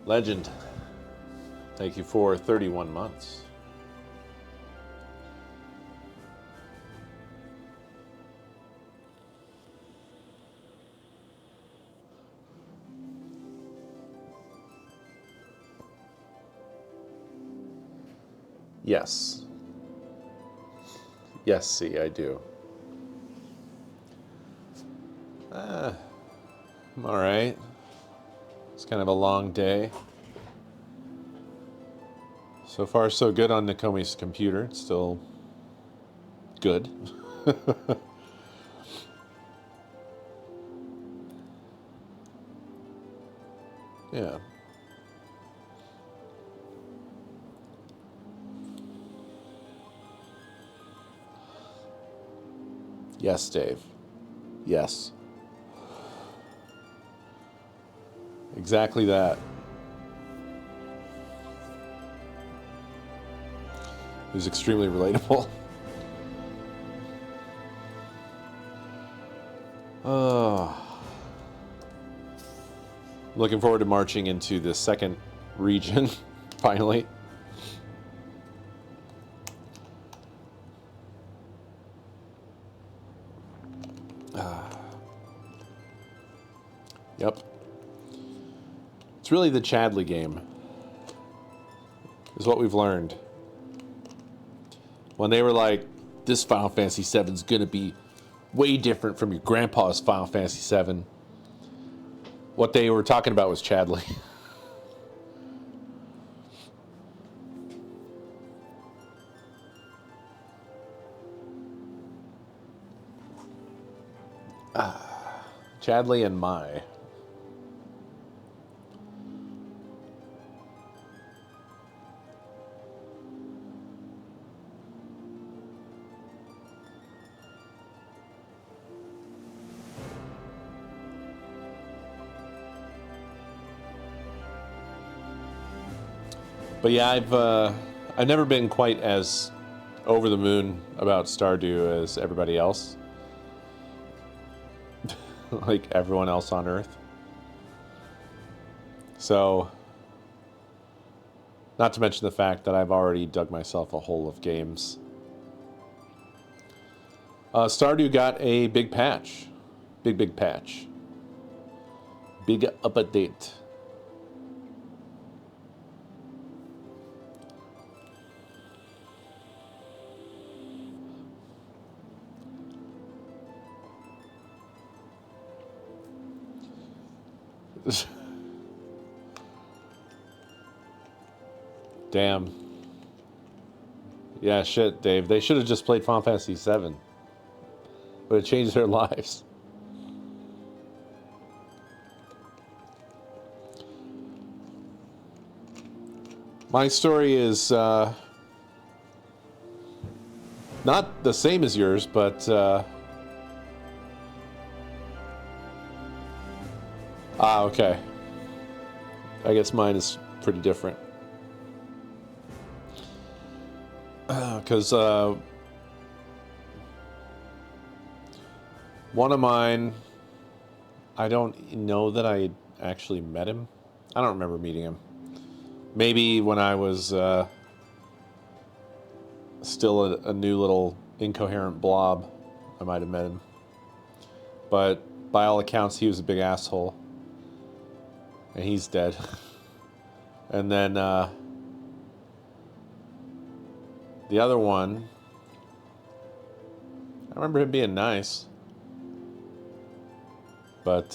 Legend. Thank you for 31 months. Yes. Yes, see, I do. I'm all right. It's kind of a long day. So far, so good on Nakomi's computer. It's still good. Yeah. Yes, Dave. Yes. Exactly that. It was extremely relatable. Looking forward to marching into the second region, finally. Yep. It's really the Chadley game, is what we've learned. When they were like, this Final Fantasy VII is going to be way different from your grandpa's Final Fantasy VII, what they were talking about was Chadley. Chadley and Mai. But yeah, I've never been quite as over the moon about Stardew as everybody else. Like everyone else on Earth. So, not to mention the fact that I've already dug myself a hole of games. Stardew got a big patch. Big patch. Big update. Damn. Yeah, shit, Dave. They should have just played Final Fantasy VII. But it changed their lives. My story is not the same as yours, but okay. I guess mine is pretty different. Because one of mine, I don't know that I actually met him. I don't remember meeting him. Maybe when I was still a new little incoherent blob, I might have met him. But by all accounts, he was a big asshole. And he's dead. And then the other one, I remember him being nice. But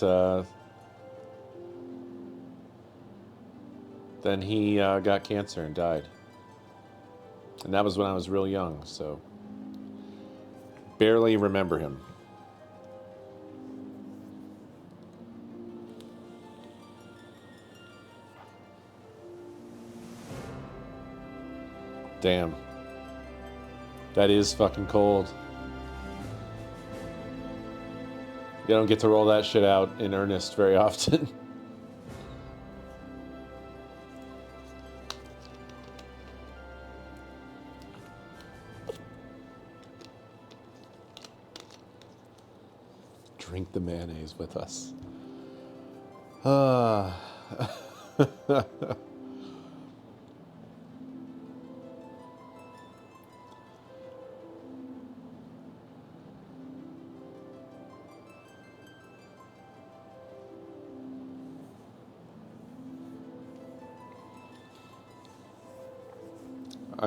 then he got cancer and died. And that was when I was real young, so barely remember him. Damn. That is fucking cold. You don't get to roll that shit out in earnest very often. Drink the mayonnaise with us. I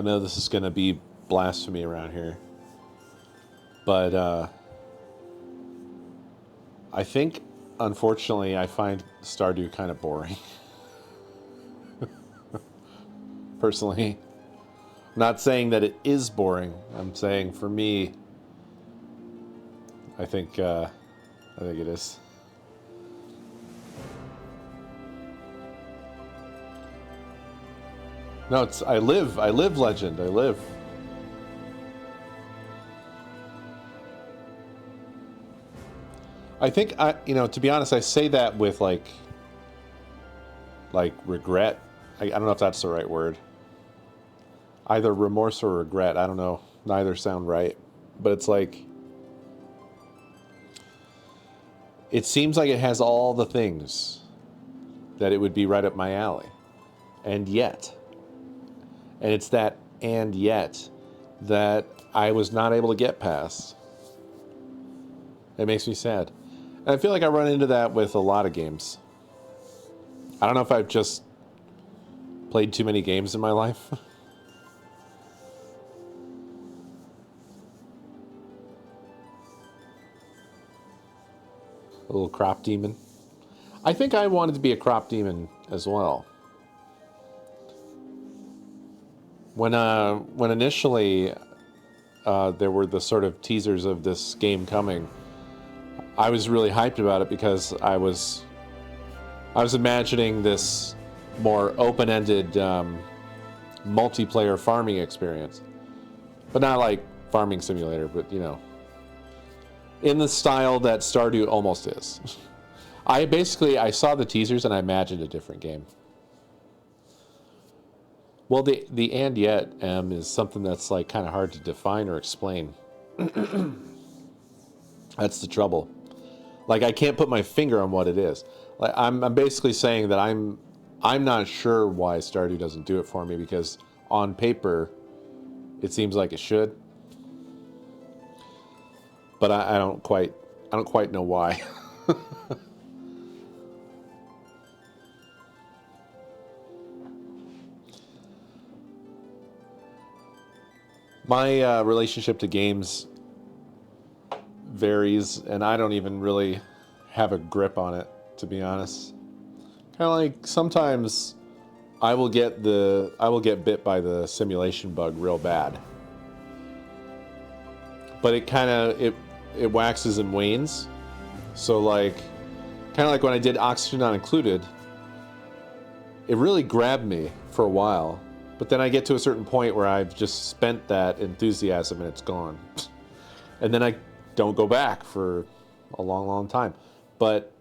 know this is going to be blasphemy around here, but I think, unfortunately, I find Stardew kind of boring. Personally. I'm not saying that it is boring. I'm saying, for me, I think it is. No, it's I live Legend. I live. I think to be honest, I say that with like regret. I don't know if that's the right word. Either remorse or regret. I don't know. Neither sound right. But it's like, it seems like it has all the things that it would be right up my alley. And yet, and it's that and yet that I was not able to get past. It makes me sad. And I feel like I run into that with a lot of games. I don't know if I've just played too many games in my life. A little crop demon. I think I wanted to be a crop demon as well. When initially there were the sort of teasers of this game coming, I was really hyped about it because I was imagining this more open-ended multiplayer farming experience, but not like Farming Simulator, but in the style that Stardew almost is. I saw the teasers and I imagined a different game. Well, the and yet is something that's like kind of hard to define or explain. That's the trouble. Like, I can't put my finger on what it is. Like, I'm basically saying that I'm not sure why Stardew doesn't do it for me, because on paper it seems like it should. But I don't quite know why. My relationship to games varies, and I don't even really have a grip on it, to be honest. Kind of like sometimes I will get bit by the simulation bug real bad, but it waxes and wanes. So like, kind of like when I did Oxygen Not Included, it really grabbed me for a while, but then I get to a certain point where I've just spent that enthusiasm and it's gone, and then I don't go back for a long, long time. But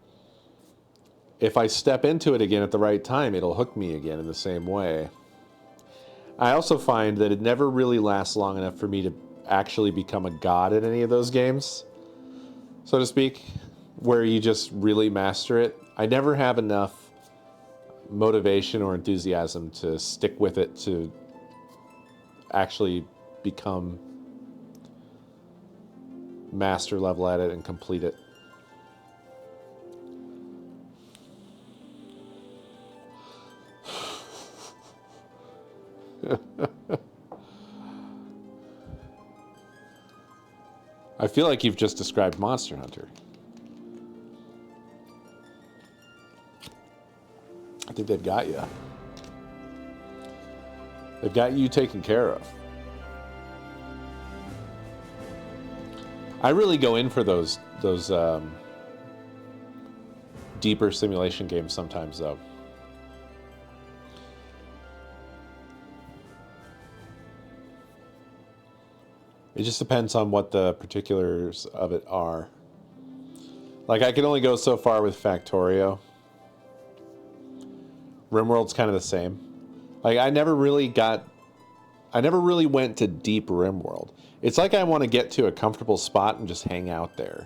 if I step into it again at the right time, it'll hook me again in the same way. I also find that it never really lasts long enough for me to actually become a god at any of those games, so to speak, where you just really master it. I never have enough motivation or enthusiasm to stick with it to actually become master level at it and complete it. I feel like you've just described Monster Hunter. I think they've got you. They've got you taken care of. I really go in for those deeper simulation games sometimes, though. It just depends on what the particulars of it are. Like, I can only go so far with Factorio. RimWorld's kind of the same. Like, I never really went to deep RimWorld. It's like I want to get to a comfortable spot and just hang out there.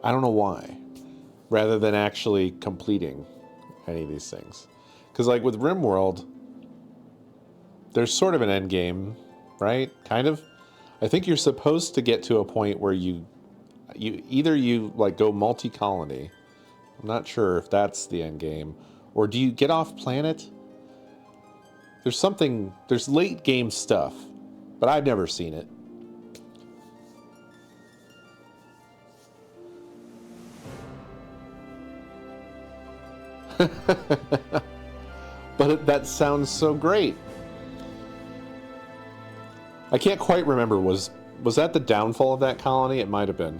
I don't know why. Rather than actually completing any of these things. Because, like, with RimWorld, there's sort of an end game, right? Kind of. I think you're supposed to get to a point where you like go multi-colony. I'm not sure if that's the end game, or do you get off planet? There's late game stuff, but I've never seen it. But that sounds so great. I can't quite remember. Was that the downfall of that colony? It might have been.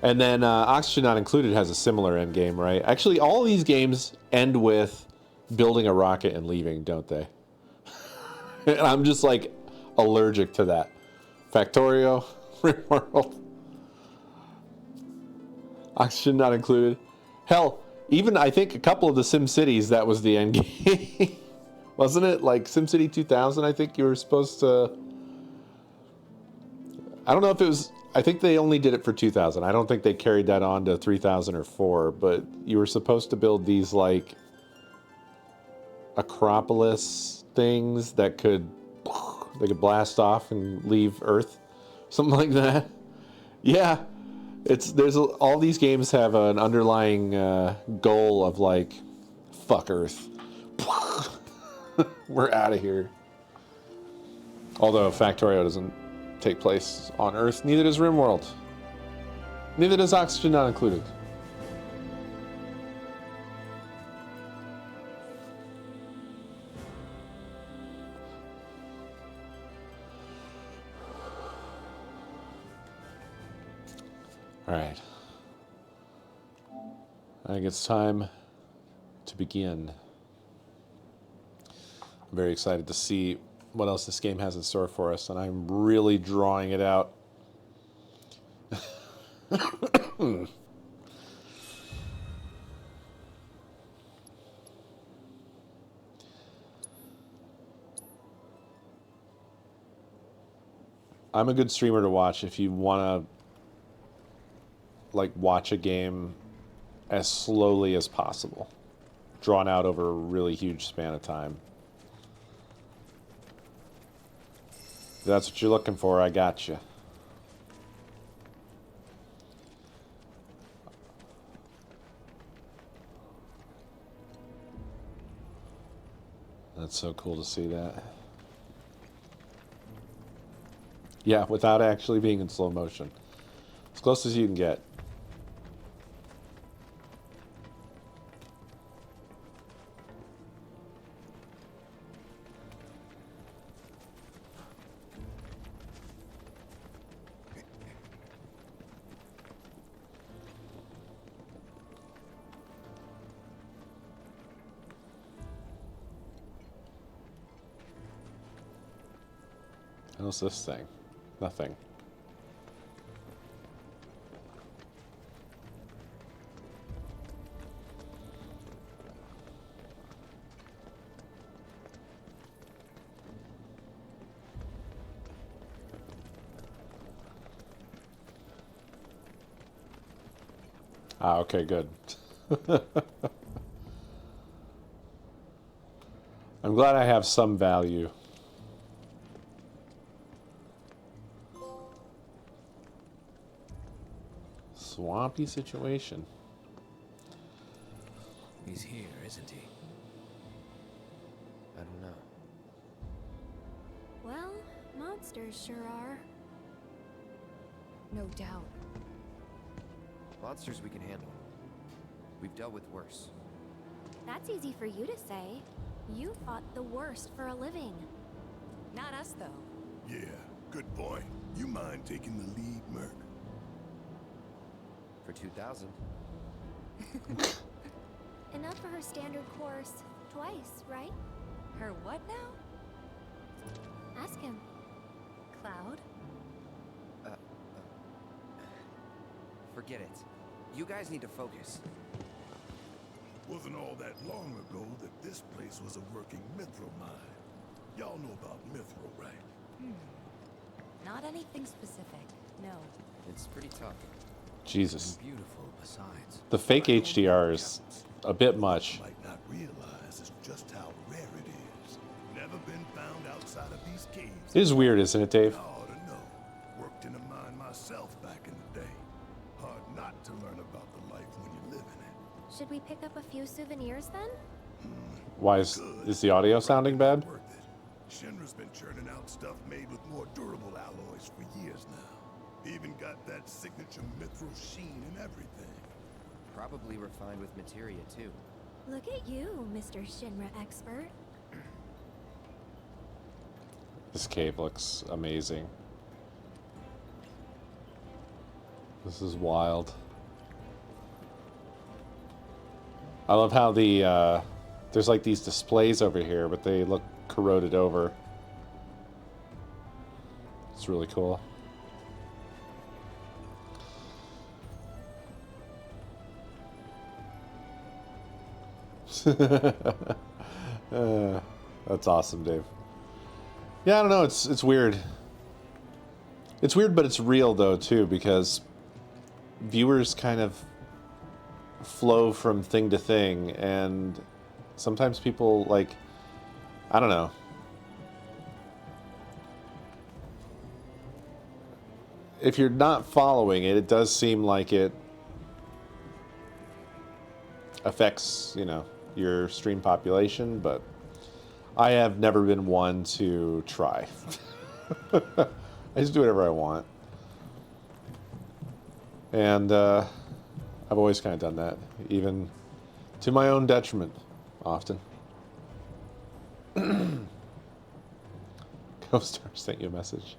And then Oxygen Not Included has a similar end game, right? Actually, all these games end with building a rocket and leaving, don't they? And I'm just like allergic to that. Factorio, RimWorld, Oxygen Not Included. Hell, even I think a couple of the SimCities, that was the end game. Wasn't it? Like SimCity 2000, I think you were supposed to... I don't know if it was... I think they only did it for 2000. I don't think they carried that on to 3000 or 4, but you were supposed to build these, like, Acropolis things that could... They could blast off and leave Earth. Something like that. Yeah. All these games have an underlying goal of, like, fuck Earth. We're out of here. Although Factorio doesn't take place on Earth, neither does RimWorld. Neither does Oxygen Not Included. All right. I think it's time to begin. I'm very excited to see what else this game has in store for us, and I'm really drawing it out. I'm a good streamer to watch if you want to, like, watch a game as slowly as possible, drawn out over a really huge span of time. If that's what you're looking for, I got you. That's so cool to see that. Yeah, without actually being in slow motion. As close as you can get. What's this thing? Nothing. Ah, okay, good. I'm glad I have some value. Swampy situation. He's here, isn't he? I don't know. Well, monsters sure are. No doubt. Monsters we can handle. We've dealt with worse. That's easy for you to say. You fought the worst for a living. Not us, though. Yeah, good point. You mind taking the lead, Merc? For 2000. Enough for her standard course. Twice, right? Her what now? Ask him. Cloud? Forget it. You guys need to focus. Wasn't all that long ago that this place was a working mithril mine. Y'all know about mithril, right? Not anything specific, no. It's pretty tough. Jesus. Beautiful besides. The fake HDR is a bit much. Might not realize is just how rare it is. Never been found outside of these caves. It is weird, isn't it, Dave? I ought to know. Worked in a mine myself back in the day. Hard not to learn about the life when you live in it. Should we pick up a few souvenirs then? Why is the audio sounding bad? Worth it. Shinra's been churning out stuff made with more durable alloys for years now. Even got that signature mithril sheen and everything. Probably refined with materia too. Look at you, Mr. Shinra expert. This cave looks amazing. This is wild. I love how the there's like these displays over here, but they look corroded over. It's really cool. That's awesome, Dave. Yeah, I don't know. It's weird. It's weird, but it's real though too, because viewers kind of flow from thing to thing, and sometimes people like, I don't know. If you're not following it, it does seem like it affects, you know, your stream population, but I have never been one to try. I just do whatever I want. And I've always kind of done that, even to my own detriment, often. Coestar sent you a message.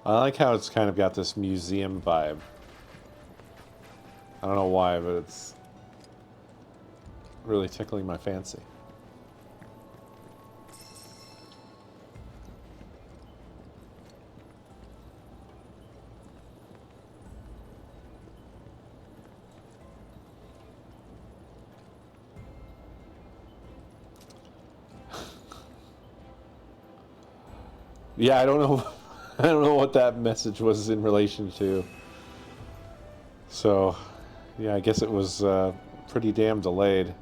I like how it's kind of got this museum vibe. I don't know why, but it's really tickling my fancy. Yeah, I don't know. I don't know what that message was in relation to. So, yeah, I guess it was pretty damn delayed.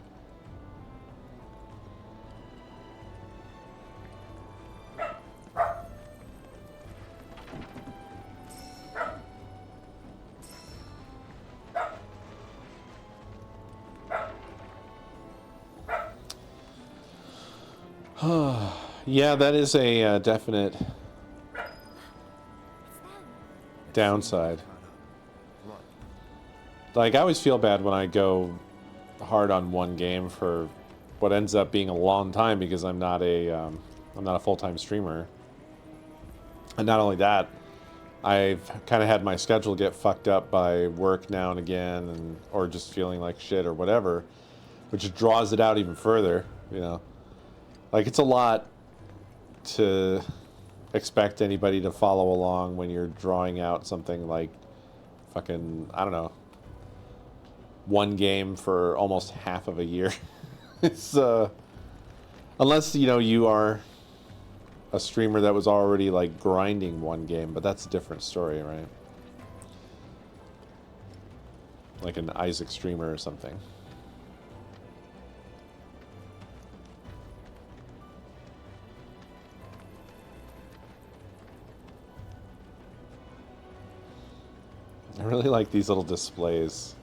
Yeah, that is a definite downside. Like, I always feel bad when I go hard on one game for what ends up being a long time, because I'm not a full-time streamer. And not only that, I've kind of had my schedule get fucked up by work now and again, and or just feeling like shit or whatever, which draws it out even further, you know. Like, it's a lot to expect anybody to follow along when you're drawing out something like fucking, I don't know, one game for almost half of a year. It's unless, you know, you are a streamer that was already like grinding one game, but that's a different story, right? Like an Isaac streamer or something. I really like these little displays.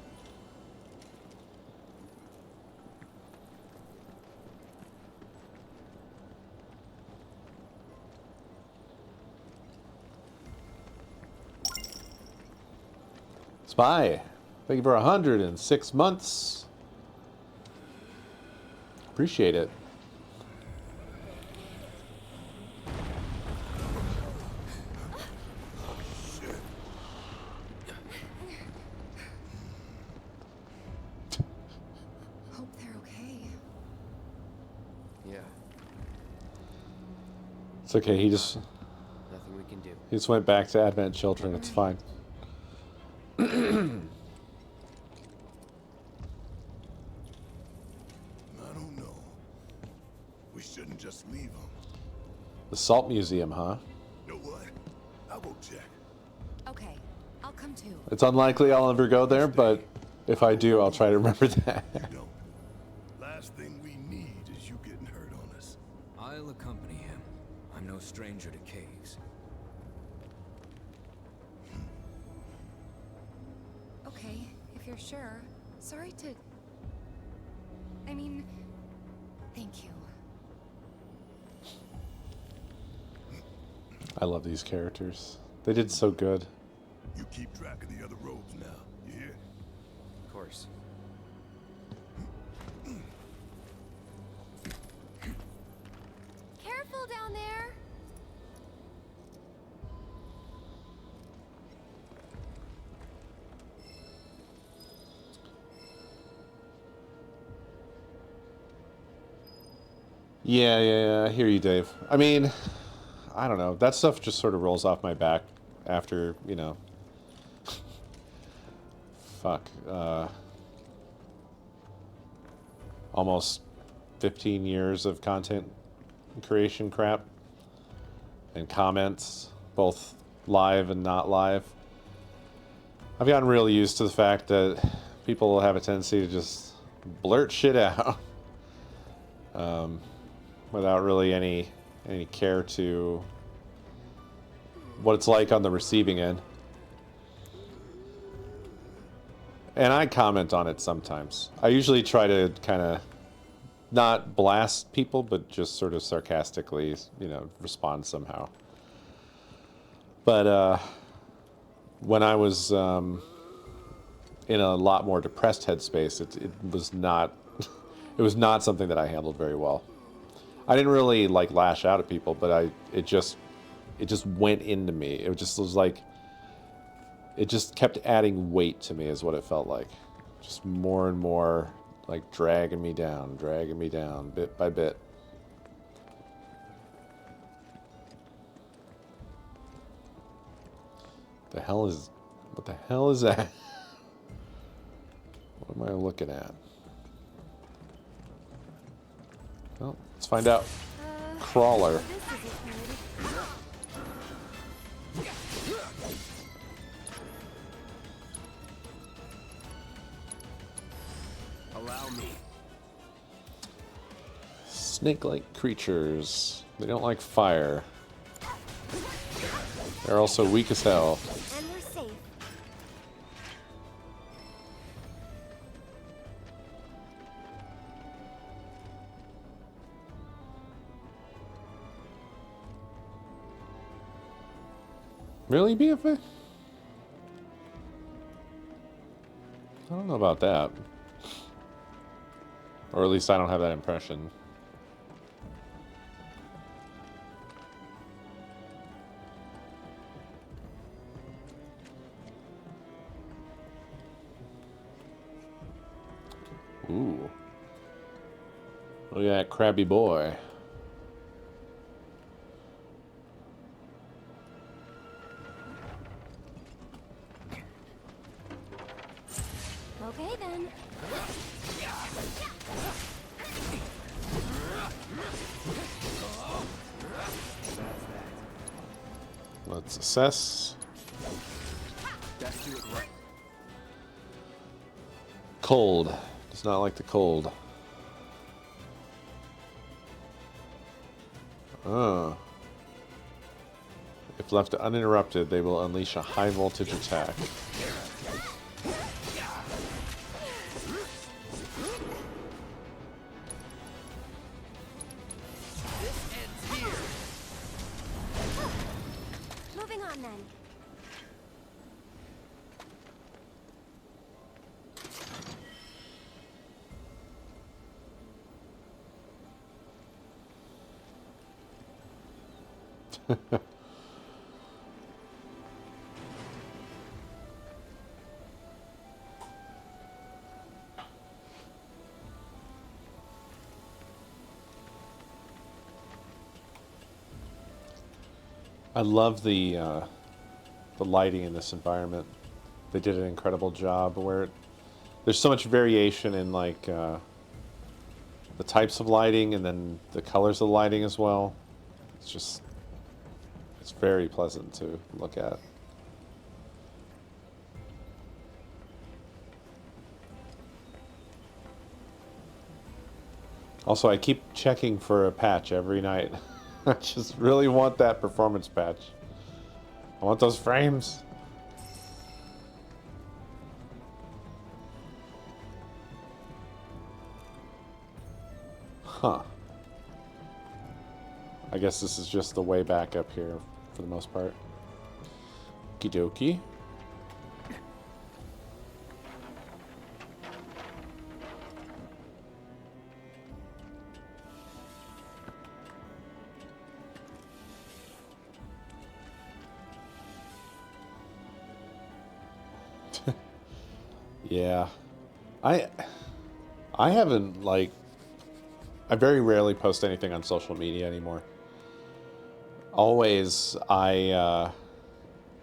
Spy, thank you for 106 months. Appreciate it. Hope they're okay. Yeah, It's okay. He just nothing we can do. went back to Advent Children. It's fine. I don't know. We shouldn't just leave them. The Salt Museum, huh? Know what? I will check. Okay, I'll come too. It's unlikely I'll ever go there, but if I do, I'll try to remember that. You don't. Last thing we need is you getting hurt on us. I'll accompany him. I'm no stranger to caves. Okay, if you're sure. Sorry to... I mean... Thank you. I love these characters. They did so good. You keep track of the other robes now. You hear? Of course. Careful down there. Yeah, I hear you, Dave. I mean, I don't know. That stuff just sort of rolls off my back after, you know... Fuck. Almost 15 years of content creation crap. And comments, both live and not live. I've gotten really used to the fact that people have a tendency to just blurt shit out. Without really any care to what it's like on the receiving end. And I comment on it sometimes. I usually try to kind of not blast people, but just sort of sarcastically, you know, respond somehow. But when I was in a lot more depressed headspace, it was not it was not something that I handled very well. I didn't really like lash out at people, but it just went into me. It just was like, it just kept adding weight to me is what it felt like. Just more and more like dragging me down bit by bit. What the hell is that? What am I looking at? Well, let's find out. Crawler. This isn't good. Allow me. Snake-like creatures. They don't like fire. They're also weak as hell. And we're safe. Really, BFA? I don't know about that. Or at least I don't have that impression. Ooh. Look at that crabby boy. Okay then. Let's assess. Best do it right. Cold. Does not like the cold. Oh. If left uninterrupted, they will unleash a high voltage attack. Moving on then. I love the lighting in this environment. They did an incredible job where there's so much variation in like the types of lighting and then the colors of the lighting as well. It's very pleasant to look at. Also, I keep checking for a patch every night. I just really want that performance patch. I want those frames. Huh. I guess this is just the way back up here for the most part. Okie dokie. Yeah. I haven't like I very rarely post anything on social media anymore. Always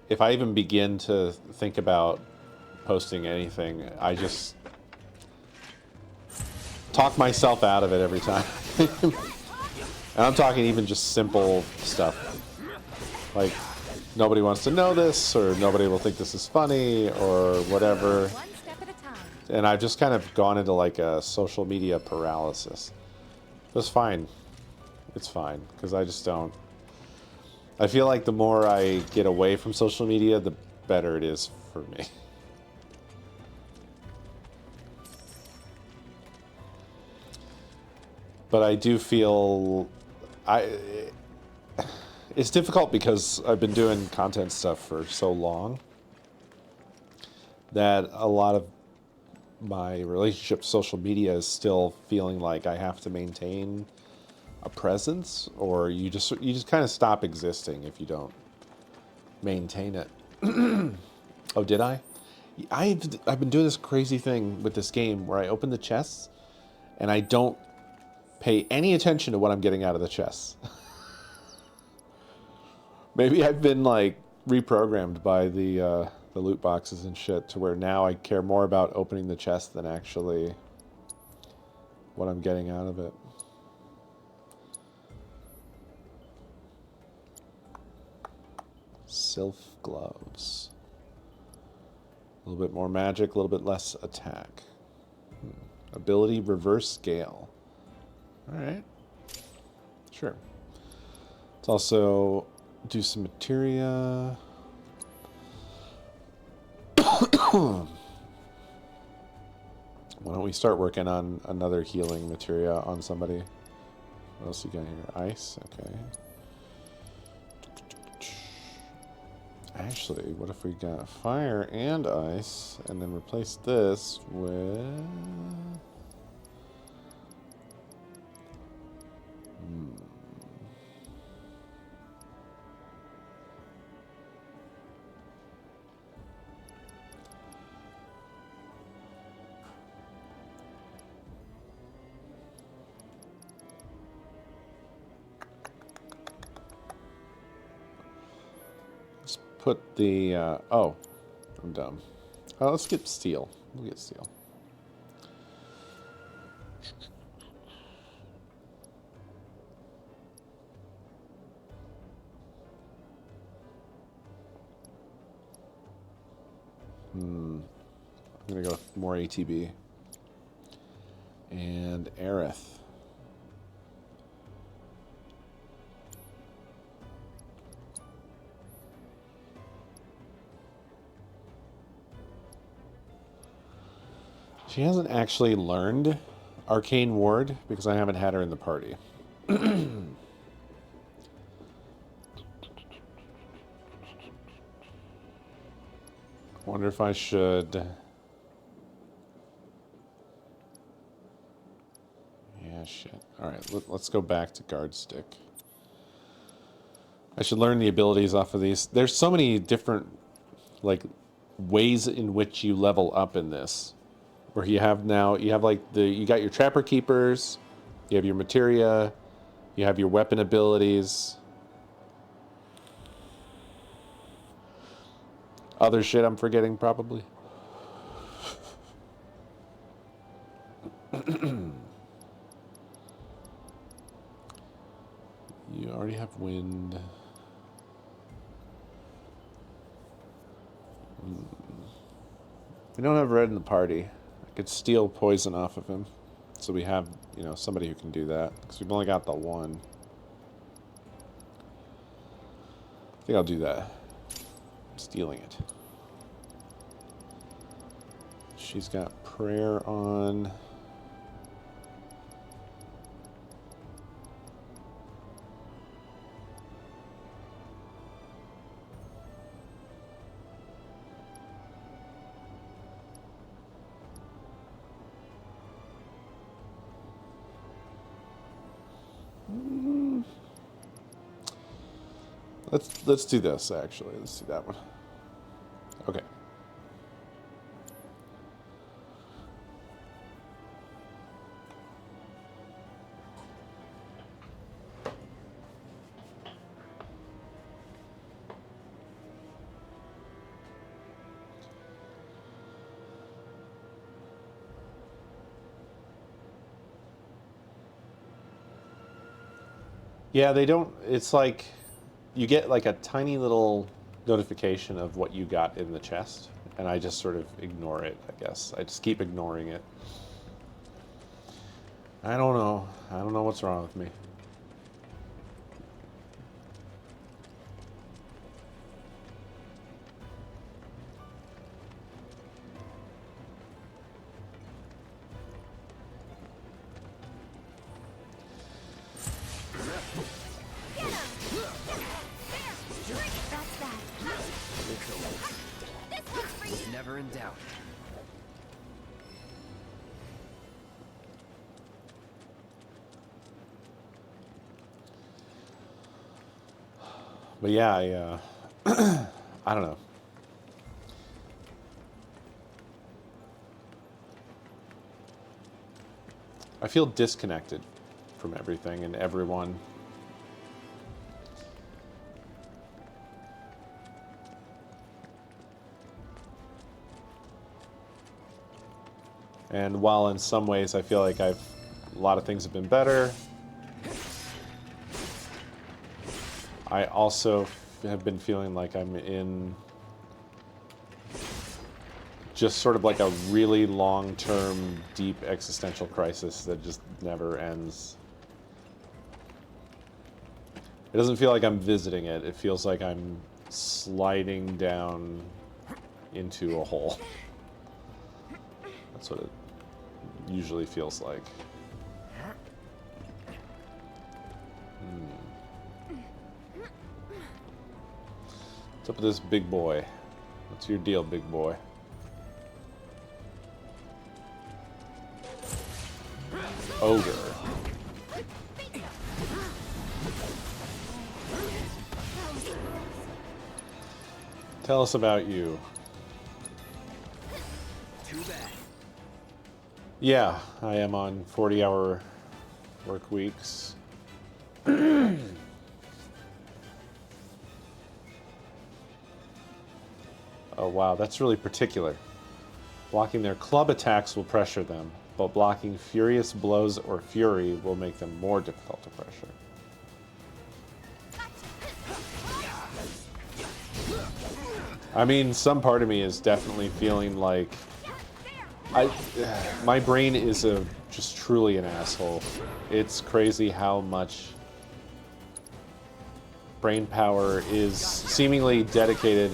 if I even begin to think about posting anything, I just talk myself out of it every time. And I'm talking even just simple stuff. Like, nobody wants to know this, or nobody will think this is funny, or whatever. One step at a time. And I've just kind of gone into like a social media paralysis. It's fine. It's fine, because I just don't. I feel like the more I get away from social media, the better it is for me. But I do feel it's difficult because I've been doing content stuff for so long that a lot of my relationship to social media is still feeling like I have to maintain a presence, or you just kind of stop existing if you don't maintain it. Oh, did I? I've been doing this crazy thing with this game where I open the chests and I don't pay any attention to what I'm getting out of the chests. Maybe I've been like reprogrammed by the loot boxes and shit to where now I care more about opening the chest than actually what I'm getting out of it. Sylph gloves. A little bit more magic, a little bit less attack. Ability reverse scale. Alright. Sure. Let's also do some materia. Why don't we start working on another healing materia on somebody? What else you got here? Ice? Okay. Actually, what if we got fire and ice and then replace this with... Let's put the... oh, I'm dumb. Let's get steel. We'll get steel. I'm gonna go with more ATB. And Aerith. She hasn't actually learned Arcane Ward because I haven't had her in the party. Wonder if I should... Yeah, shit. Alright, let's go back to Guard Stick. I should learn the abilities off of these. There's so many different, like, ways in which you level up in this. Where you have like you got your Trapper Keepers, you have your Materia, you have your weapon abilities. Other shit I'm forgetting probably. You already have wind. We don't have red in the party. I could steal poison off of him. So we have, you know, somebody who can do that. Because we've only got the one. I think I'll do that. I'm stealing it. She's got prayer on. Let's do this actually. Let's do that one. Okay. Yeah, they don't. It's like you get like a tiny little notification of what you got in the chest, and I just sort of ignore it, I guess. I just keep ignoring it. I don't know. I don't know what's wrong with me. Never in doubt. But yeah, I don't know. I feel disconnected from everything and everyone. And while in some ways I feel like a lot of things have been better, I also have been feeling like I'm in just sort of like a really long-term, deep existential crisis that just never ends. It doesn't feel like I'm visiting it. It feels like I'm sliding down into a hole. That's what it usually feels like. What's up with this big boy? What's your deal, big boy? Ogre. Tell us about you. Too bad. Yeah, I am on 40-hour work weeks. Oh wow, that's really particular. Blocking their club attacks will pressure them, but blocking furious blows or fury will make them more difficult to pressure. I mean, some part of me is definitely feeling like my brain is just truly an asshole. It's crazy how much brain power is seemingly dedicated.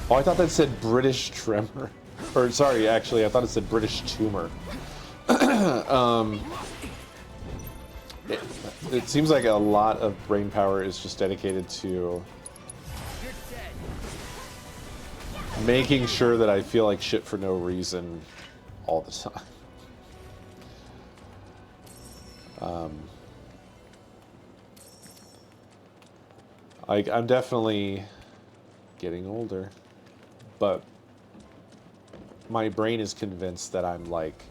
Oh, I thought that said British tremor. Or, sorry, actually, I thought it said British tumor. It seems like a lot of brain power is just dedicated to making sure that I feel like shit for no reason all the time. Like, I'm definitely getting older, but my brain is convinced that I'm like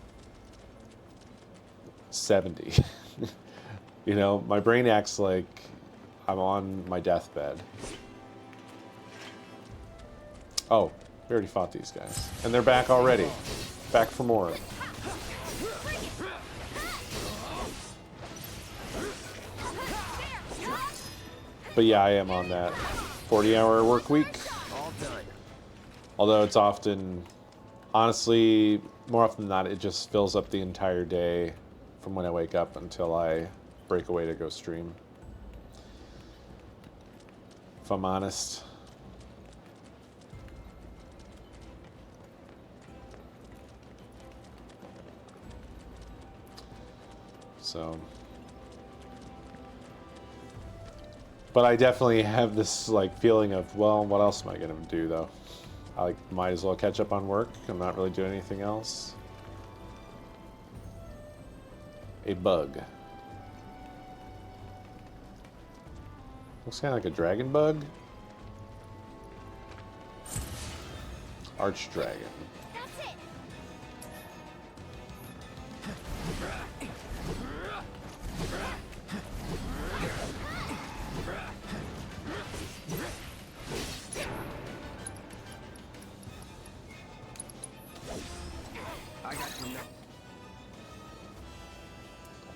70. You know, my brain acts like I'm on my deathbed. Oh, we already fought these guys. And they're back already. Back for more. But yeah, I am on that 40-hour work week. All done. Although it's often, honestly, more often than not, it just fills up the entire day from when I wake up until I break away to go stream. If I'm honest. So, but I definitely have this like feeling of, well, what else am I gonna do though? I like might as well catch up on work. I'm not really doing anything else. A bug. Looks kind of like a dragon bug. Archdragon. That's it. I got you now.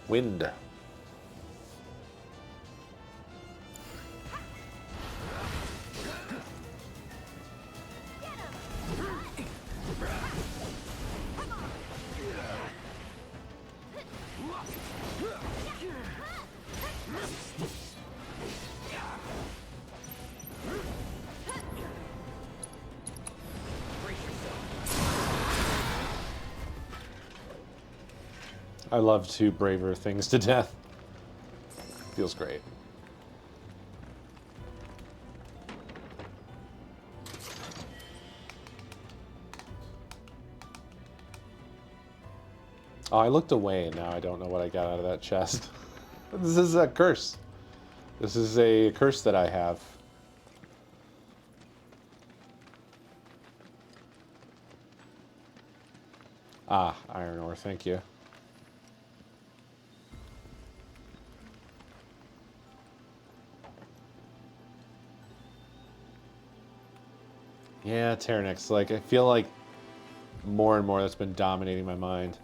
Wind. I love to braver things to death. Feels great. Oh, I looked away and now I don't know what I got out of that chest. This is a curse. This is a curse that I have. Ah, iron ore, thank you. Yeah, Tyrannix, like, I feel like more and more that's been dominating my mind.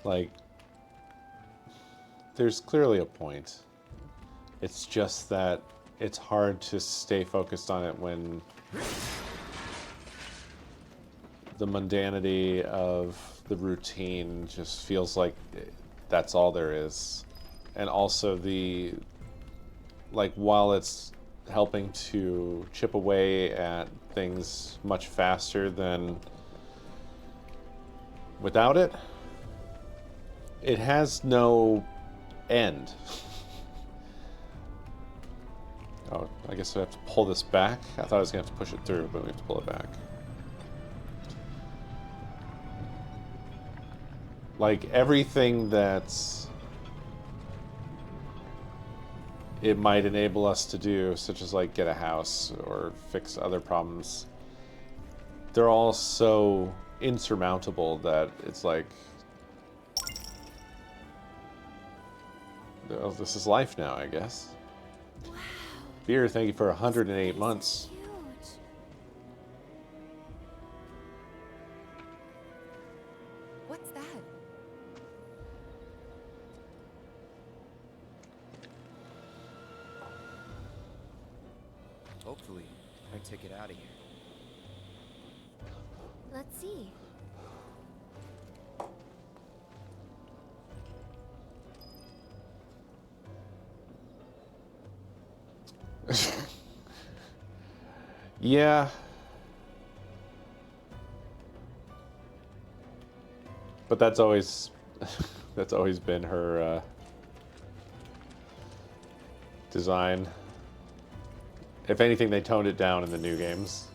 Like, there's clearly a point. It's just that it's hard to stay focused on it when the mundanity of the routine just feels like that's all there is. And also the, like, while it's helping to chip away at things much faster than without it, it has no end. Oh, I guess we have to pull this back. I thought I was gonna have to push it through, but we have to pull it back. Like, everything that's it might enable us to do, such as like get a house or fix other problems, they're all so insurmountable that it's like, oh, this is life now, I guess. Wow. Beer, thank you for 108 months. Huge. What's that? Hopefully, I take it out of here. Let's see. Yeah. But that's always that's always been her design. If anything, they toned it down in the new games.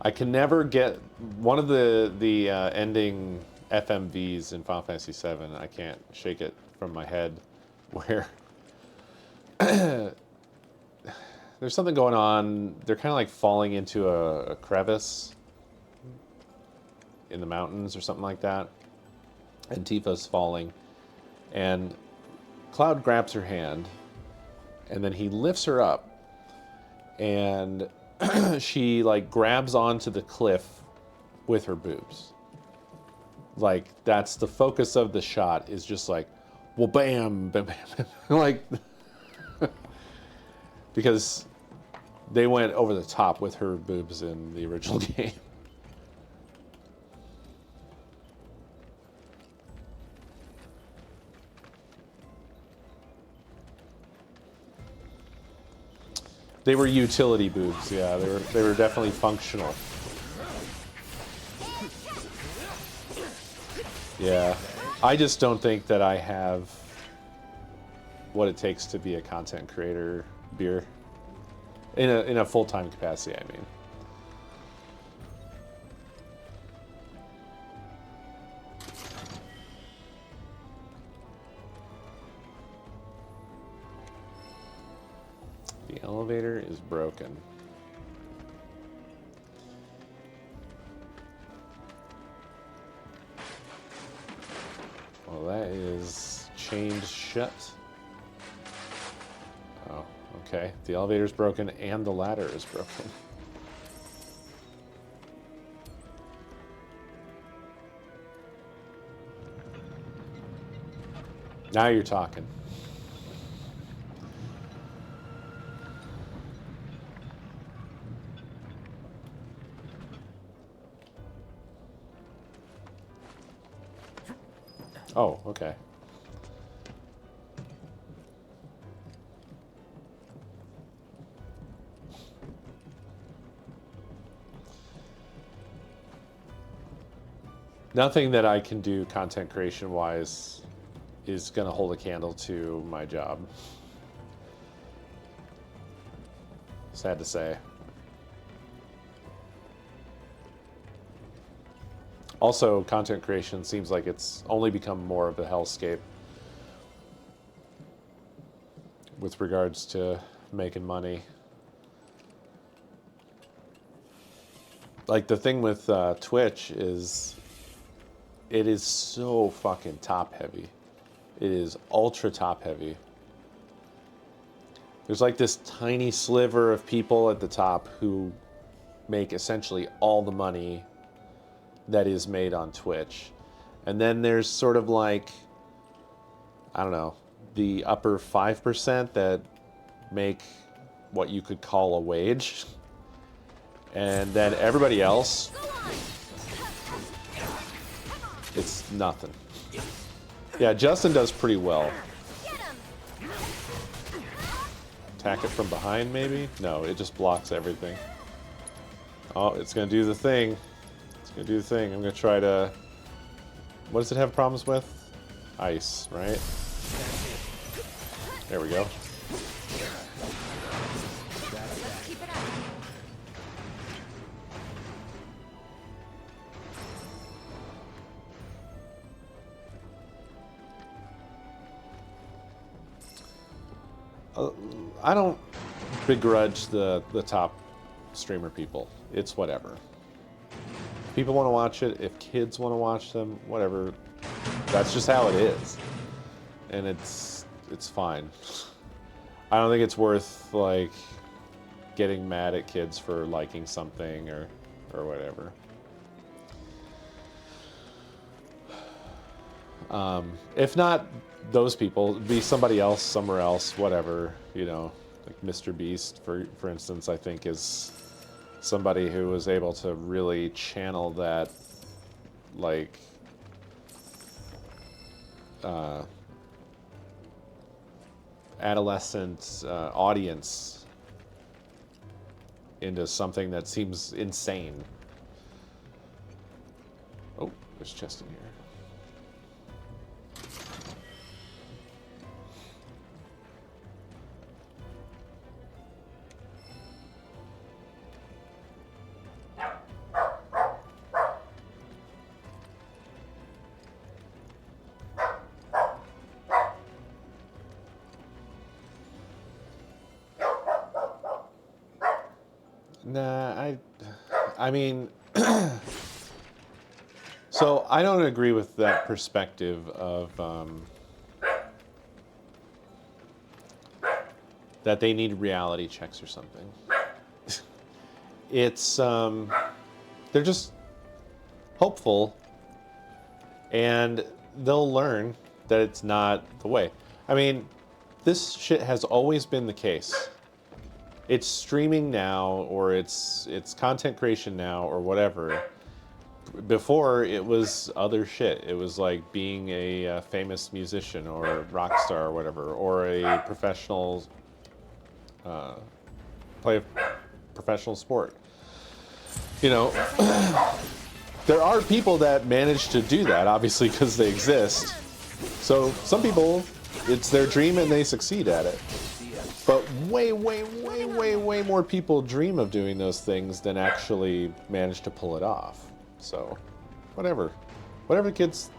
I can never get one of the ending FMVs in Final Fantasy VII. I can't shake it from my head, where there's something going on. They're kind of like falling into a crevice in the mountains or something like that, and Tifa's falling, and Cloud grabs her hand, and then he lifts her up, and she like grabs onto the cliff with her boobs. Like, that's the focus of the shot, is just like, well, bam, bam, bam. Like, because they went over the top with her boobs in the original game. They were utility boobs, yeah. They were definitely functional. Yeah. I just don't think that I have what it takes to be a content creator, beer. In a full-time capacity, I mean. The elevator is broken. Well, that is chained shut. Oh, okay. The elevator's broken and the ladder is broken. Now you're talking. Oh, okay. Nothing that I can do content creation wise is going to hold a candle to my job. Sad to say. Also, content creation seems like it's only become more of a hellscape with regards to making money. Like, the thing with Twitch is it is so fucking top heavy. It is ultra top heavy. There's like this tiny sliver of people at the top who make essentially all the money that is made on Twitch. And then there's sort of like, I don't know, the upper 5% that make what you could call a wage. And then everybody else, it's nothing. Yeah, Justin does pretty well. Attack it from behind, maybe? No, it just blocks everything. Oh, it's gonna do the thing. It's gonna do the thing. I'm gonna try to... What does it have problems with? Ice, right? There we go. I don't begrudge the top streamer people. It's whatever. If people want to watch it, if kids want to watch them, whatever. That's just how it is. And it's fine. I don't think it's worth, like, getting mad at kids for liking something or whatever. If not those people, be somebody else, somewhere else, whatever, you know. Like Mr. Beast, for instance, I think is somebody who was able to really channel that, like, adolescent audience into something that seems insane. Oh, there's a chest in here. Nah, I mean, so I don't agree with that perspective of that they need reality checks or something. It's they're just hopeful, and they'll learn that it's not the way. I mean, this shit has always been the case. It's streaming now, or it's content creation now, or whatever. Before, it was other shit. It was like being a famous musician or rock star or whatever, or a professional, play a professional sport. You know, there are people that manage to do that, obviously, because they exist. So some people, it's their dream and they succeed at it. But way more people dream of doing those things than actually manage to pull it off. So, whatever kids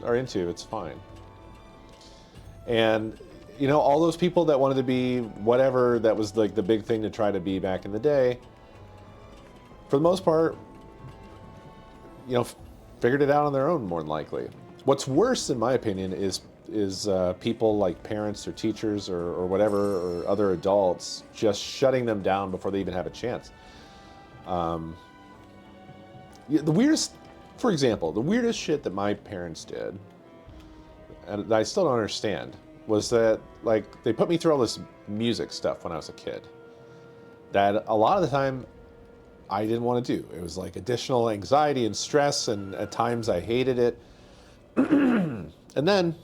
are into, it's fine. And, you know, all those people that wanted to be whatever that was like the big thing to try to be back in the day, for the most part, you know, figured it out on their own, more than likely. What's worse, in my opinion, is people like parents or teachers or whatever, or other adults, just shutting them down before they even have a chance. The weirdest, for example, the weirdest shit that my parents did, and that I still don't understand, was that, like, they put me through all this music stuff when I was a kid that a lot of the time I didn't want to do. It was like additional anxiety and stress, and at times I hated it. And then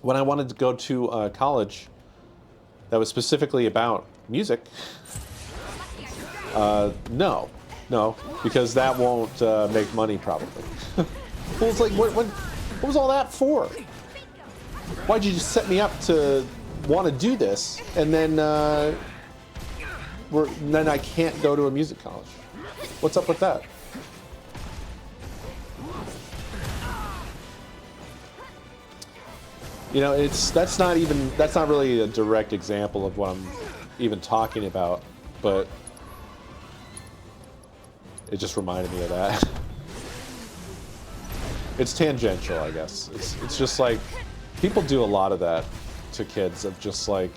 when I wanted to go to college that was specifically about music, no, because that won't make money probably. Well, it's like, what was all that for? Why'd you just set me up to want to do this, and then then I can't go to a music college? What's up with that? You know, that's not really a direct example of what I'm even talking about, but it just reminded me of that. It's tangential, I guess. It's just like, people do a lot of that to kids, of just like,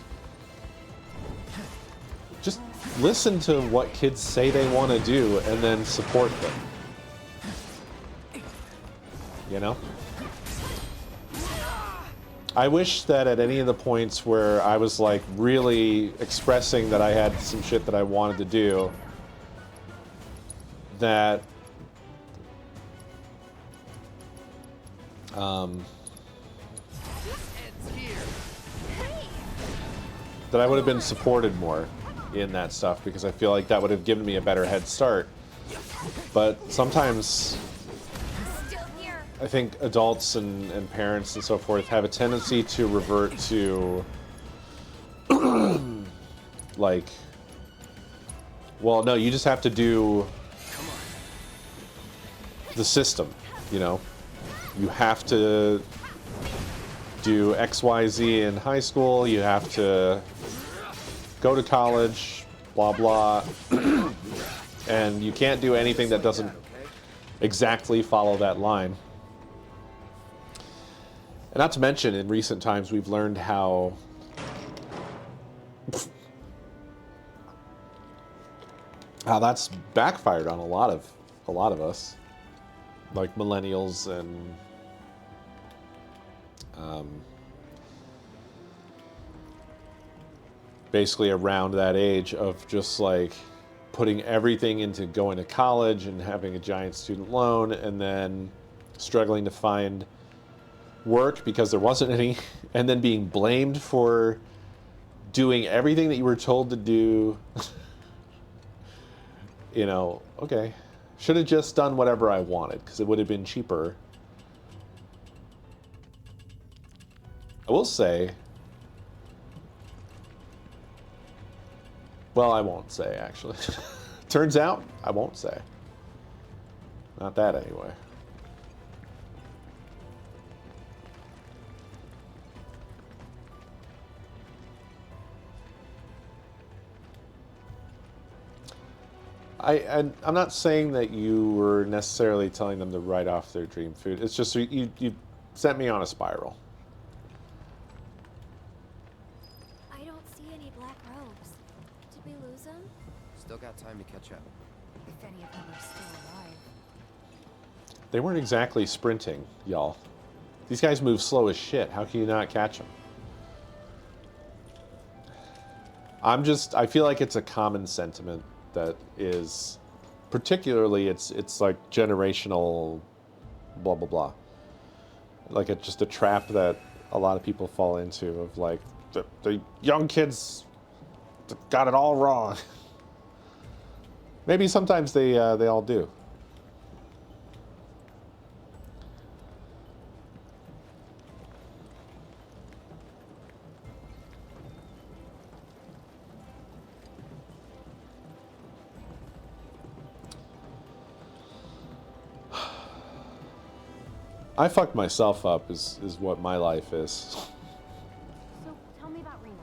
just listen to what kids say they want to do and then support them. You know? I wish that at any of the points where I was like really expressing that I had some shit that I wanted to do, that that I would have been supported more in that stuff, because I feel like that would have given me a better head start. But sometimes I think adults and parents and so forth have a tendency to revert to like, well, no, you just have to do the system, you know? You have to do X, Y, Z in high school, you have to go to college, blah, blah, and you can't do anything that doesn't exactly follow that line. And not to mention, in recent times, we've learned how that's backfired on a lot of us, like millennials and basically around that age, of just like putting everything into going to college and having a giant student loan, and then struggling to find work because there wasn't any, and then being blamed for doing everything that you were told to do. You know, okay, should have just done whatever I wanted because it would have been cheaper. I will say, well, I won't say, actually. Turns out, I won't say. Not that, anyway. I'm not saying that you were necessarily telling them to write off their dream food. It's just you sent me on a spiral. I don't see any black robes. Did we lose them? Still got time to catch up. If any of them are still alive. They weren't exactly sprinting, y'all. These guys move slow as shit. How can you not catch them? I feel like it's a common sentiment that is, particularly it's like generational blah blah blah. Like it's just a trap that a lot of people fall into of like the young kids got it all wrong. Maybe sometimes they all do. I fucked myself up is what my life is. So, tell me about Reno.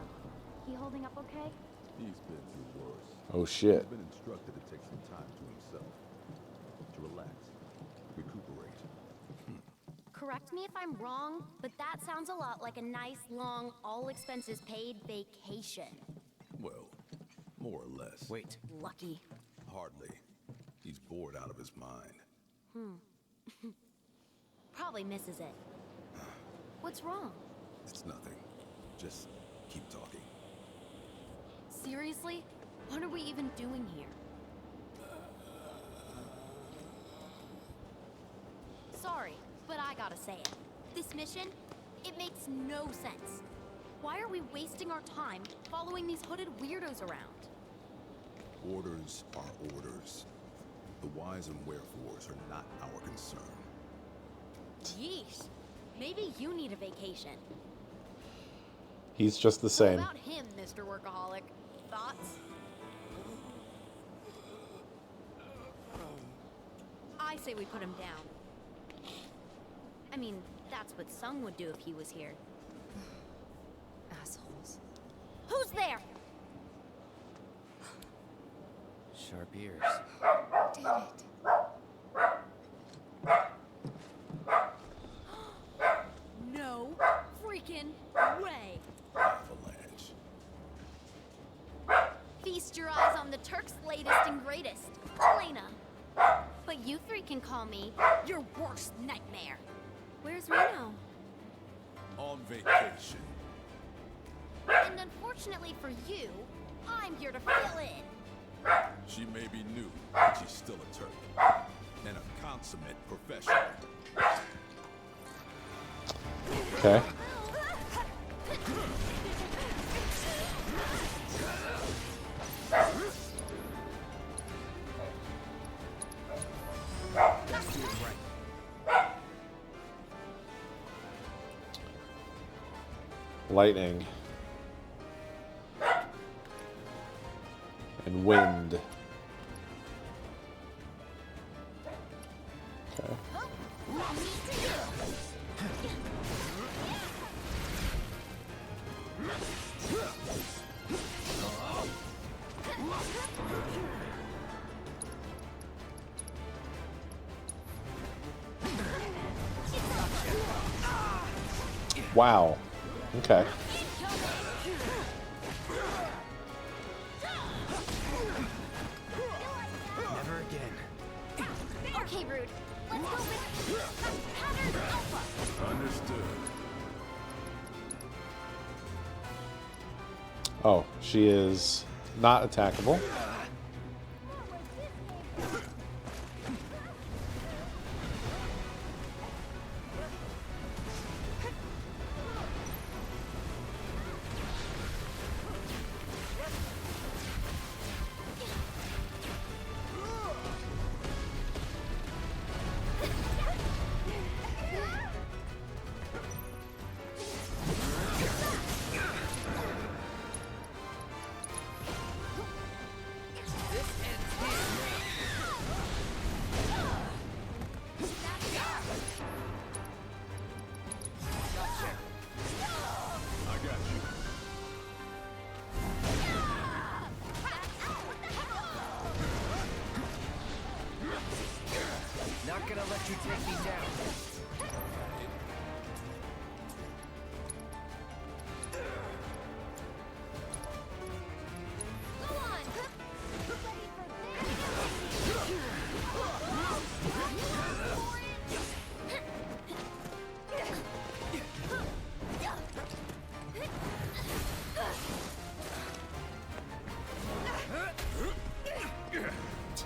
He holding up okay? He's been through worse. Oh shit. He's been instructed to take some time to himself. To relax. Recuperate. Correct me if I'm wrong, but that sounds a lot like a nice, long, all-expenses-paid vacation. Well, more or less. Wait. Lucky. Hardly. He's bored out of his mind. Probably misses it. What's wrong? It's nothing. Just keep talking. Seriously? What are we even doing here? Sorry, but I gotta say it. This mission, it makes no sense. Why are we wasting our time following these hooded weirdos around? Orders are orders. The whys and wherefores are not our concern. Yeesh. Maybe you need a vacation. He's just the same. What about him, Mr. Workaholic? Thoughts? I say we put him down. I mean, that's what Sung would do if he was here. Assholes. Who's there? Sharp ears. Damn it. No freaking way. Avalanche. Feast your eyes on the Turk's latest and greatest, Elena. But you three can call me your worst nightmare. Where's Reno? On vacation. And unfortunately for you, I'm here to fill in. She may be new, but she's still a Turk. And a consummate professional. Okay. Lightning. And wind. Okay. Wow. Okay. Never again. Okay, Rude. Let's go with pattern alpha. Understood. Oh, she is not attackable.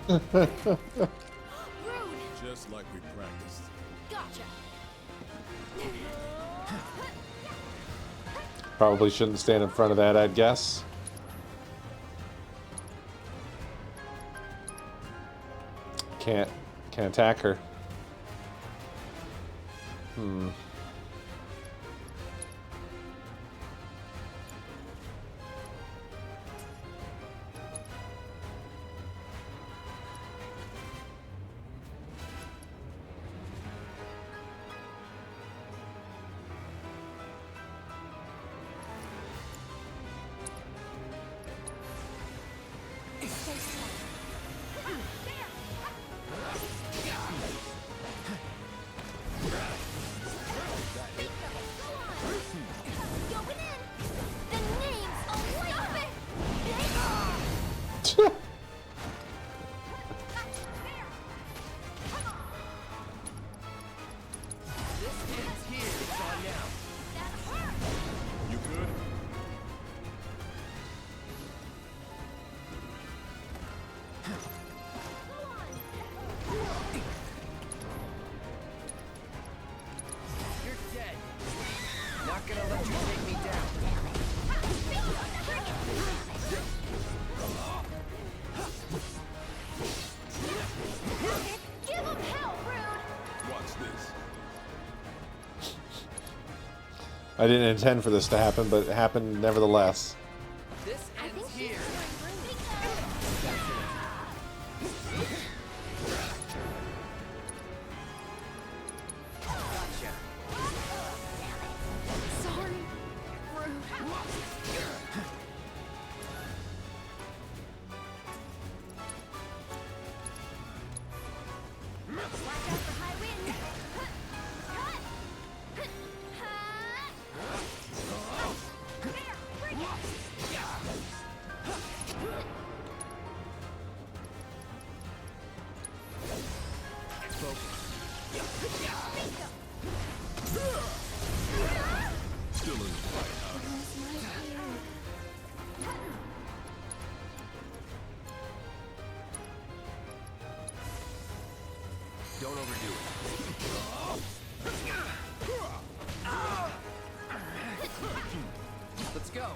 Rude. Just like we practiced. Gotcha. Probably shouldn't stand in front of that, I'd guess. Can't attack her. Stay strong. Going in. The name's Olay. You good? You're dead. Not gonna let you take me down. Give him hell, Rude. Watch this. I didn't intend for this to happen, but it happened nevertheless. This I think ends he's here. Gotcha. Sorry, Rude. Watch out for high wind. Still in the fight, huh? Don't overdo it. Let's go.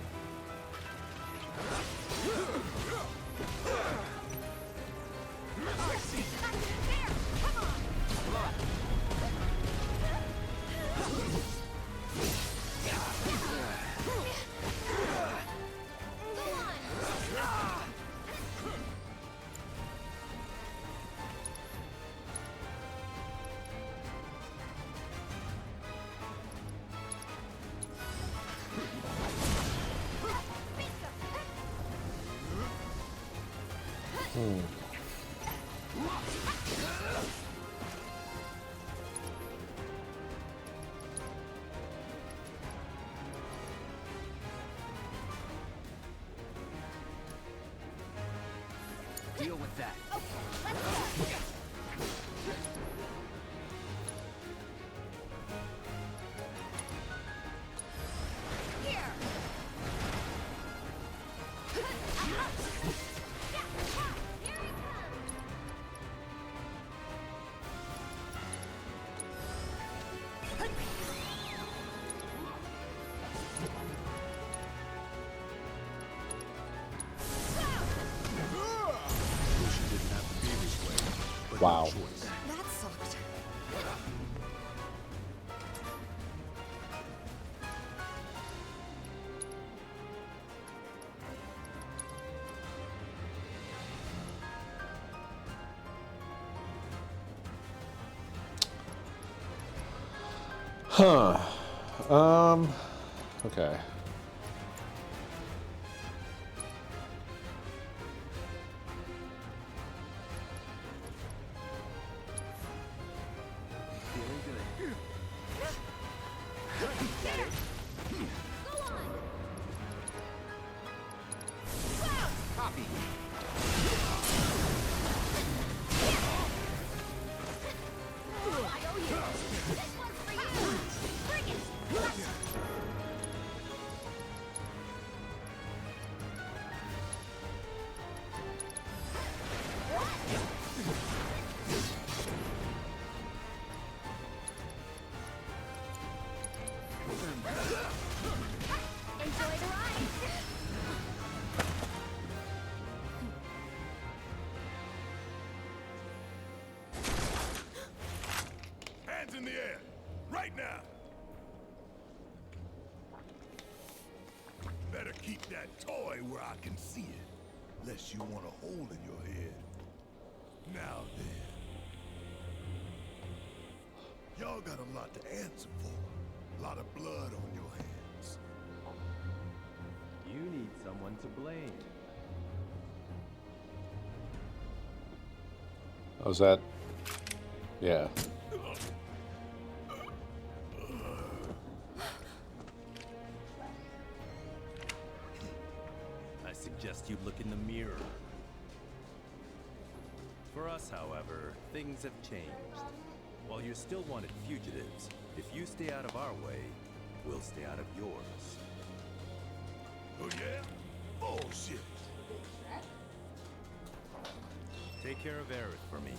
Deal with that. Wish it didn't have to be this way. But no Wow. choice. That sucked. Huh. Okay. Feeling good. Copy. Keep that toy where I can see it, lest you want a hole in your head. Now then. Y'all got a lot to answer for. A lot of blood on your hands. You need someone to blame. Oh, is that? Yeah. I suggest you look in the mirror. For us, however, things have changed. While you're still wanted fugitives, if you stay out of our way, we'll stay out of yours. Oh yeah? Bullshit. Take care of Aerith for me.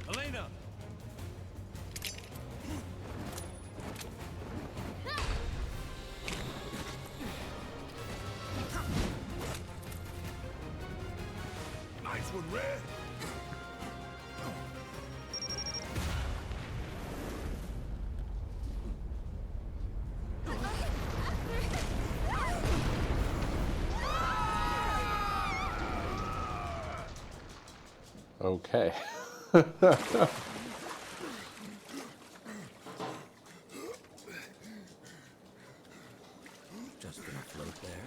Elena! Nice one, Red. Okay. Just gonna float there.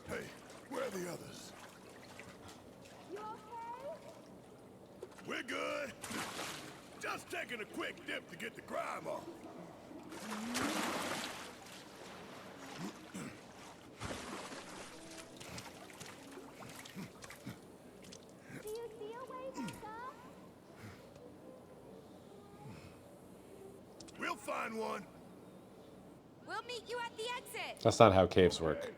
Hey, where are the others? You okay? We're good. Just taking a quick dip to get the crime off. Do you see a way back up? We'll find one. We'll meet you at the exit. That's not how caves work.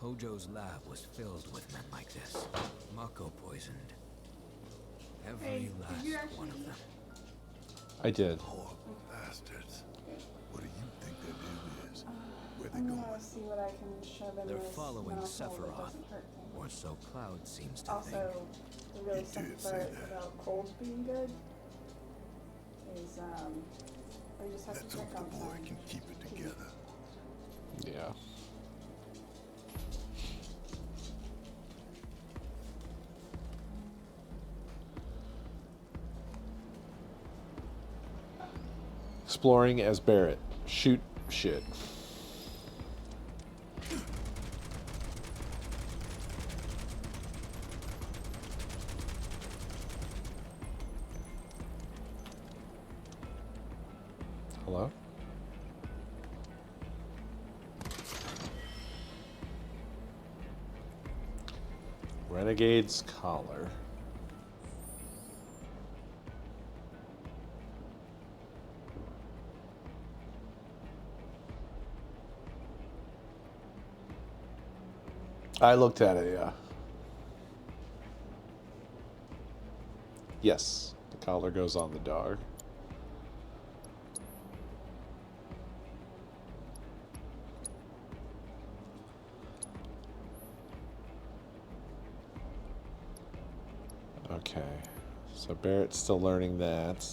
Hojo's lab was filled with men like this. Mako poisoned. Every last one of them. I did. Horrible bastards. What do you think their deal is? Where they I'm going? gonna see what I can shove in They're this following mouse hole that Sephiroth. doesn't hurt things. Or so Cloud seems to think. Also, the really You sucky did say part that. about cold being good is we just have Let's to hope check on the boy time. can keep it together. Yeah. Exploring as Barrett. Shoot shit. Hello? Renegade's collar. I looked at it, yeah. Yes, the collar goes on the dog. Okay, so Barrett's still learning that.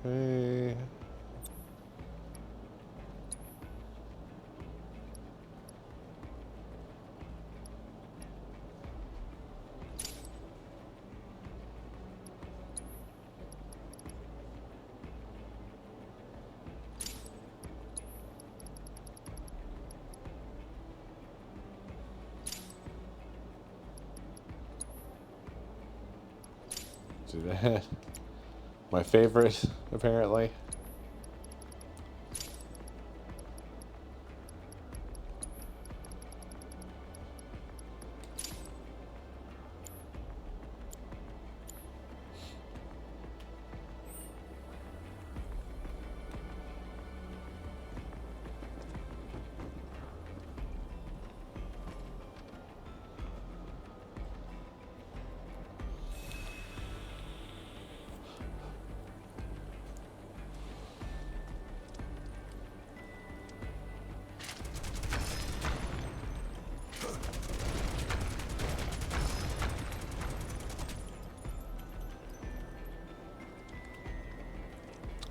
Okay. Do that. My favorite, apparently.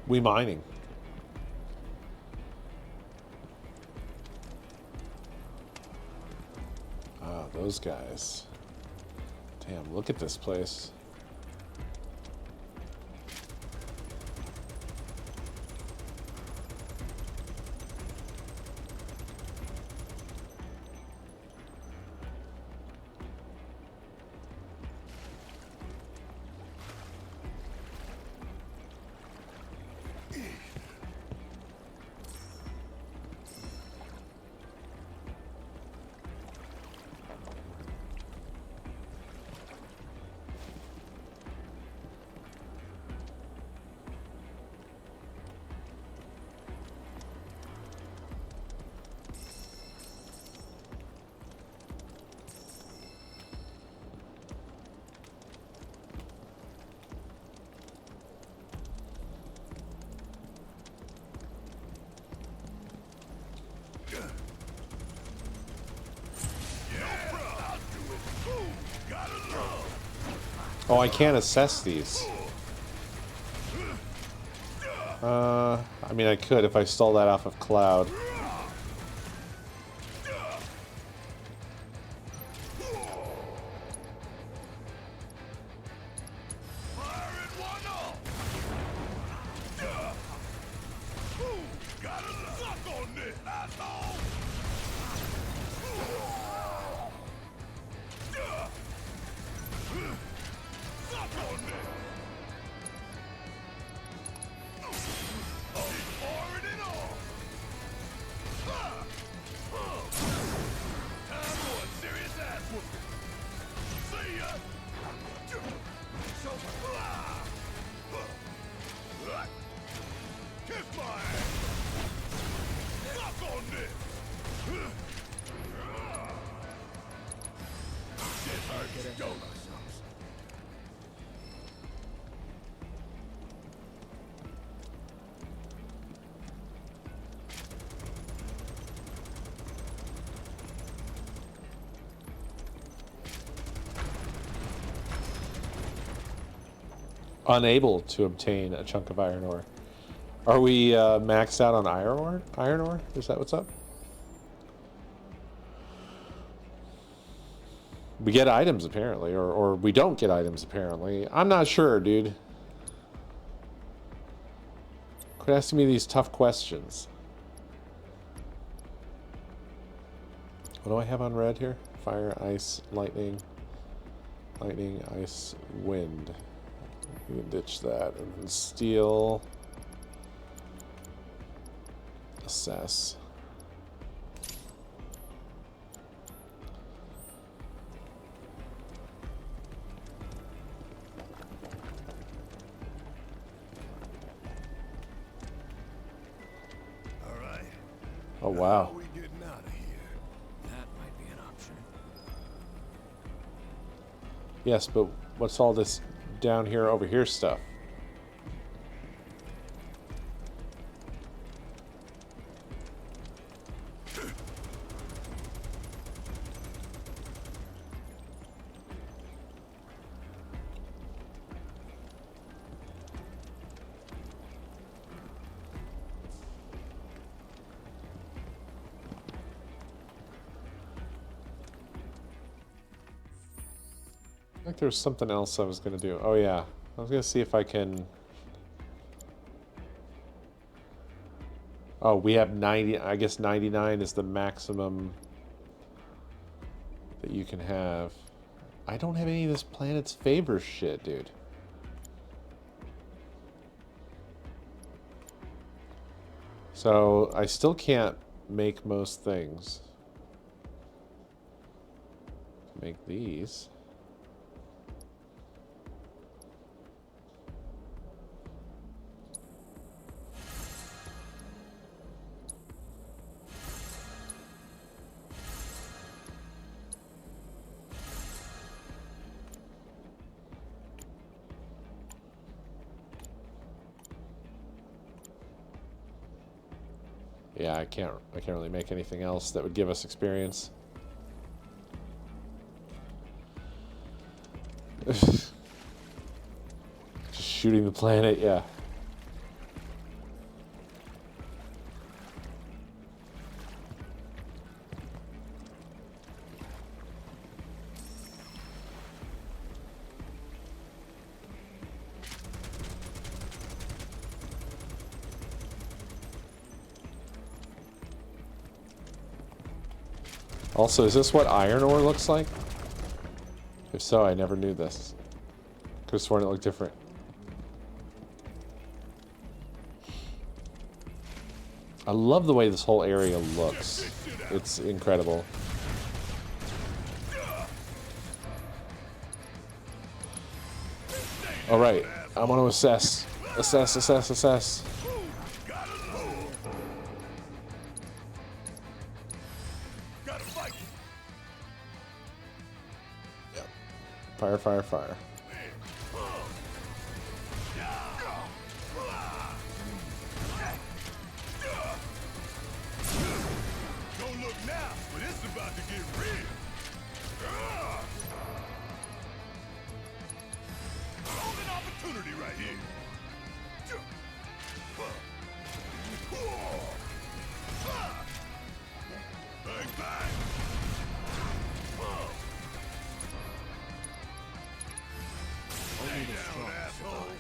We mining. Ah, those guys. Damn, look at this place. Oh, I can't assess these. I mean, I could if I stole that off of Cloud. Unable to obtain a chunk of iron ore. Are we maxed out on iron ore? Iron ore? Is that what's up? We get items apparently, or we don't get items apparently. I'm not sure, dude. Quit asking me these tough questions. What do I have on red here? Fire, ice, lightning. Lightning, ice, wind. You can ditch that. And then steel. Assess. All right. Oh, wow. How are we getting out of here? That might be an option. Yes, but what's all this down here, over here stuff? I think there was something else I was going to do. Oh, yeah. I was going to see if I can... Oh, we have 90... I guess 99 is the maximum that you can have. I don't have any of this planet's favor shit, dude. So, I still can't make most things. Make these. Yeah, I can't really make anything else that would give us experience. Just shooting the planet, yeah. Also, is this what iron ore looks like? If so, I never knew this. Could have sworn it looked different. I love the way this whole area looks. It's incredible. All right, I want to assess. Assess. Fire. Don't look now, but it's about to get real. Golden opportunity right here. Bang, bang. Lay down, asshole.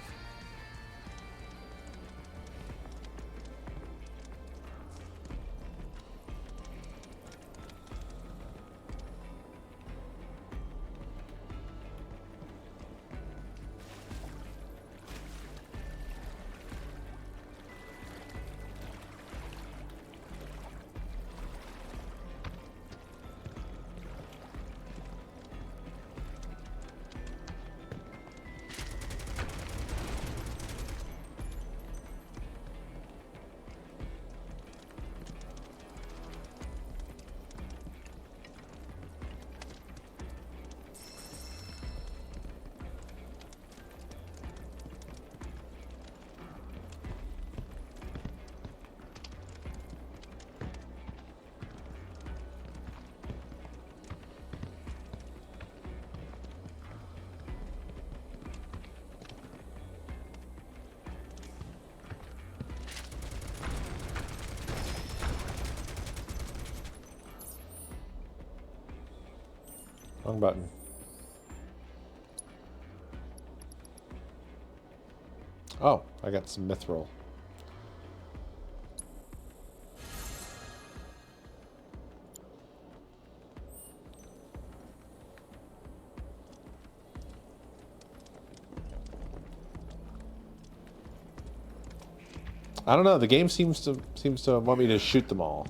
Wrong button. Oh, I got some mithril. I don't know. The game seems to want me to shoot them all.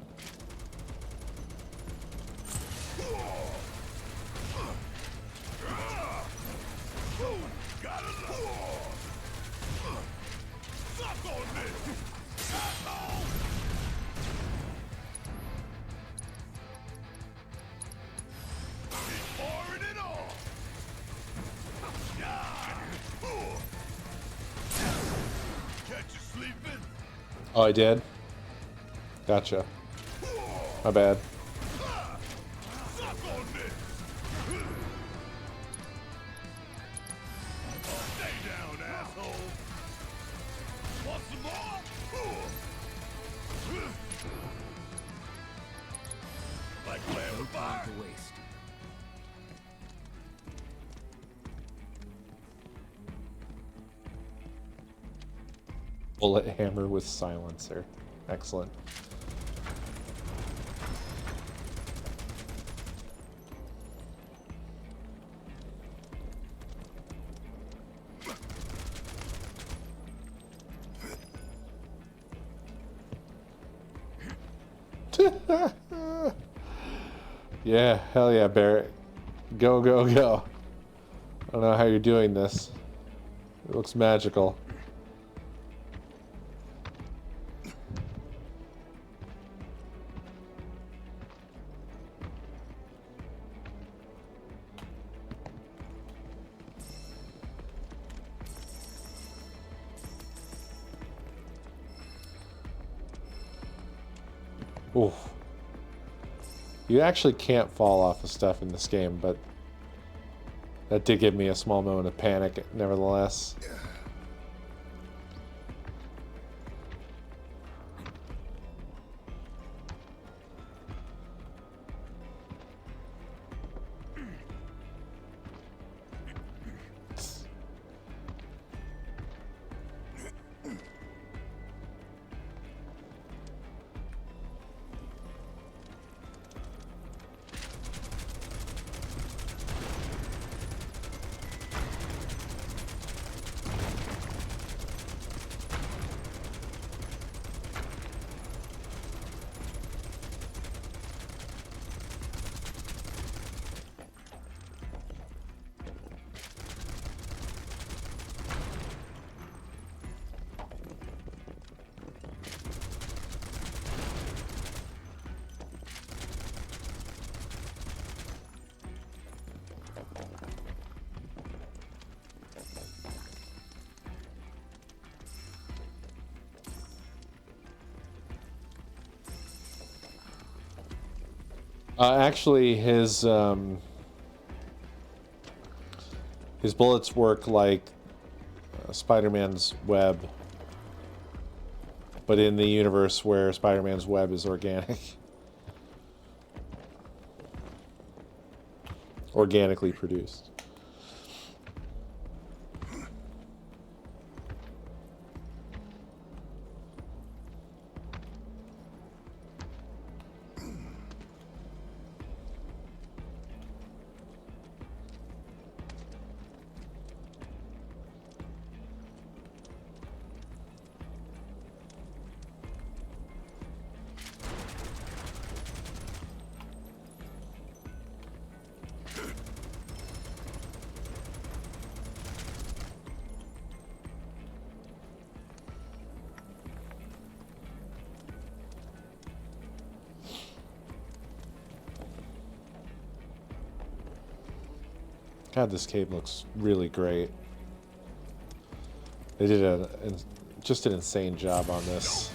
Oh, I did? Gotcha. My bad. Bullet hammer with silencer. Excellent. Yeah, hell yeah, Barrett. Go, go, go. I don't know how you're doing this. It looks magical. Oof. You actually can't fall off of stuff in this game, but that did give me a small moment of panic, nevertheless. Actually, his bullets work like Spider-Man's web, but in the universe where Spider-Man's web is organic. Organically produced. God, this cave looks really great. They did just an insane job on this.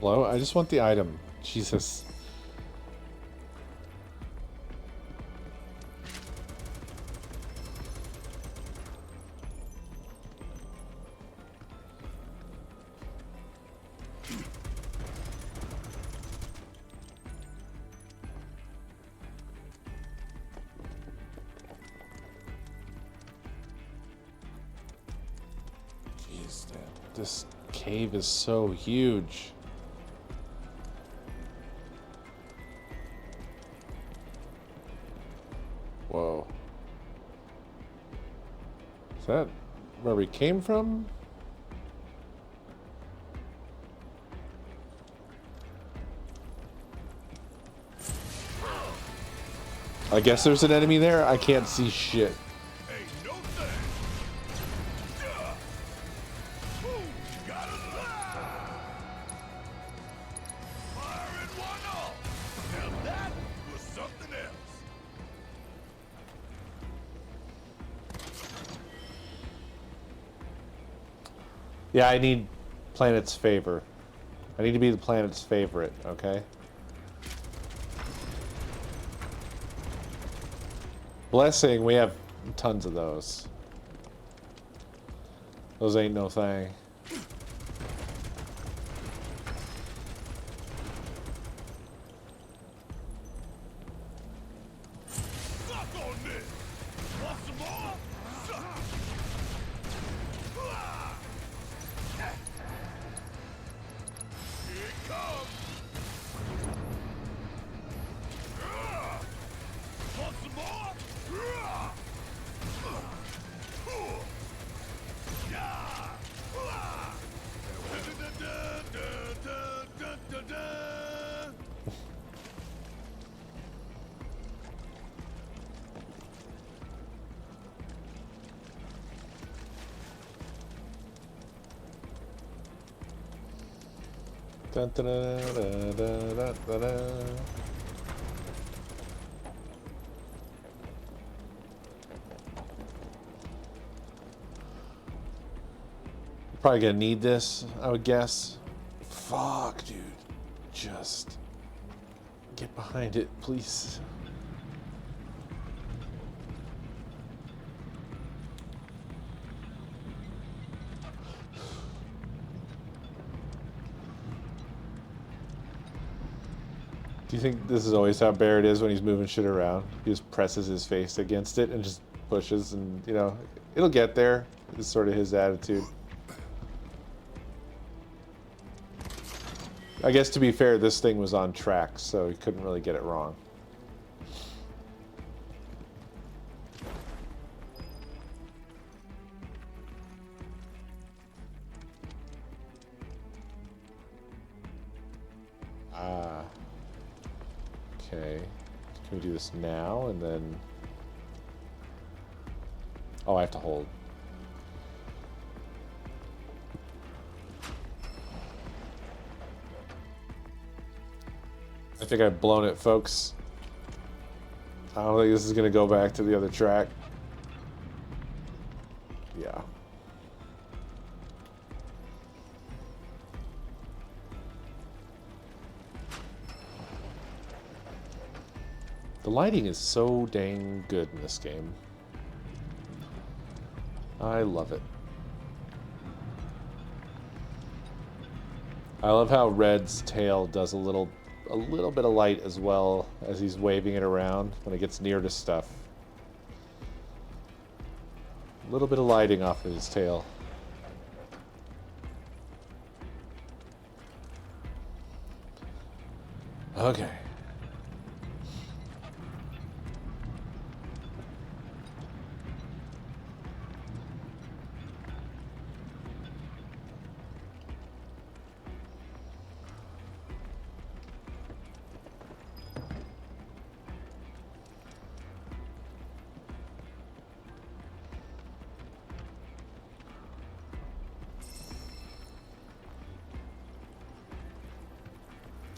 Hello? I just want the item. Jesus. Jeez, this cave is so huge. Whoa. Is that where we came from? I guess there's an enemy there. I can't see shit. Yeah, I need planet's favor. I need to be the planet's favorite, okay? Blessing, we have tons of those. Those ain't no thing. Dun, dun, dun, dun, dun, dun, dun. Probably gonna need this, I would guess. Fuck, dude. Just get behind it, please. Do you think this is always how Barrett is when he's moving shit around? He just presses his face against it and just pushes, and you know, it'll get there. Is sort of his attitude. I guess to be fair, this thing was on track, so he couldn't really get it wrong. Ah. Okay. Can we do this now and then... Oh, I have to hold. I think I've blown it, folks. I don't think this is going to go back to the other track. Yeah. The lighting is so dang good in this game. I love it. I love how Red's tail does a little bit of light as well as he's waving it around when it gets near to stuff. A little bit of lighting off of his tail. Okay.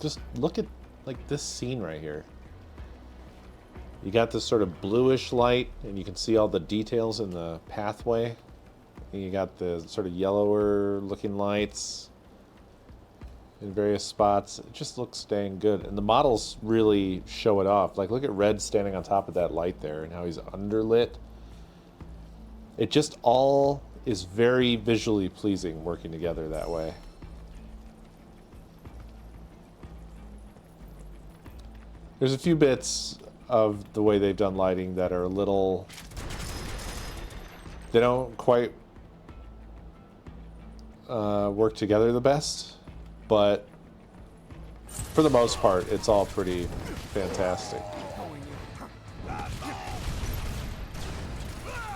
Just look at like this scene right here. You got this sort of bluish light and you can see all the details in the pathway. And you got the sort of yellower looking lights in various spots. It just looks dang good. And the models really show it off. Like look at Red standing on top of that light there and how he's underlit. It just all is very visually pleasing working together that way. There's a few bits of the way they've done lighting that are a little... They don't quite work together the best, but for the most part, it's all pretty fantastic.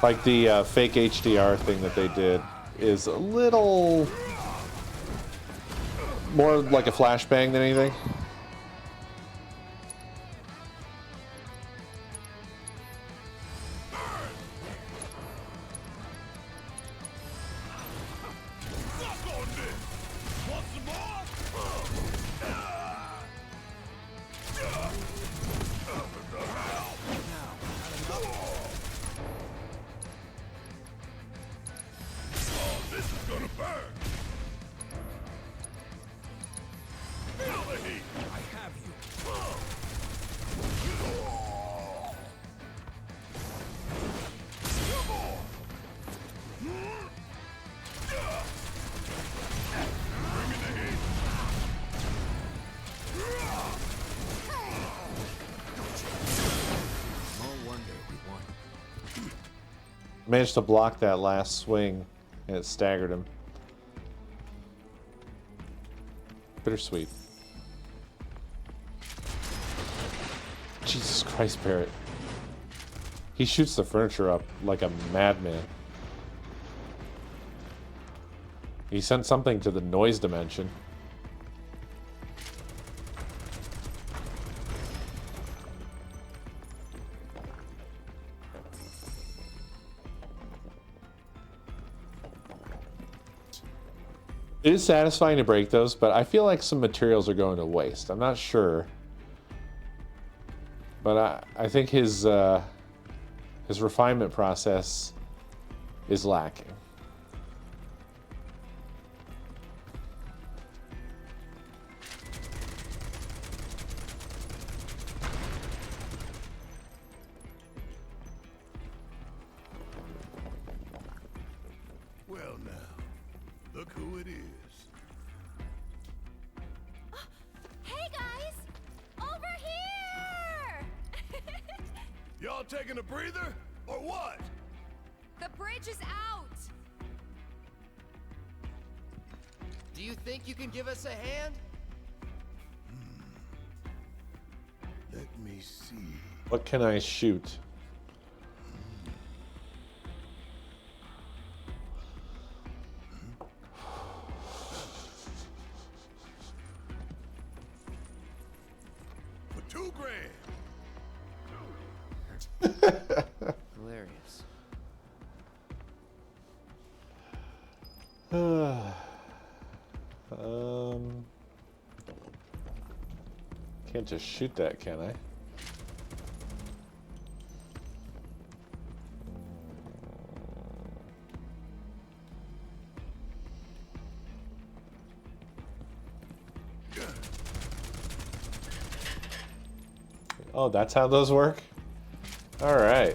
Like the fake HDR thing that they did is a little more like a flashbang than anything. Managed to block that last swing, and it staggered him. Bittersweet. Jesus Christ, Barrett. He shoots the furniture up like a madman. He sent something to the noise dimension. It is satisfying to break those, but I feel like some materials are going to waste. I'm not sure. But I think his refinement process is lacking. Well now, look who it is. Hey guys! Over y'all taking a breather, or what? The bridge is out! Do you think you can give us a hand? Let me see. What can I shoot? For $2 grand. Hilarious. Can't just shoot that, can I? Oh, that's how those work? All right.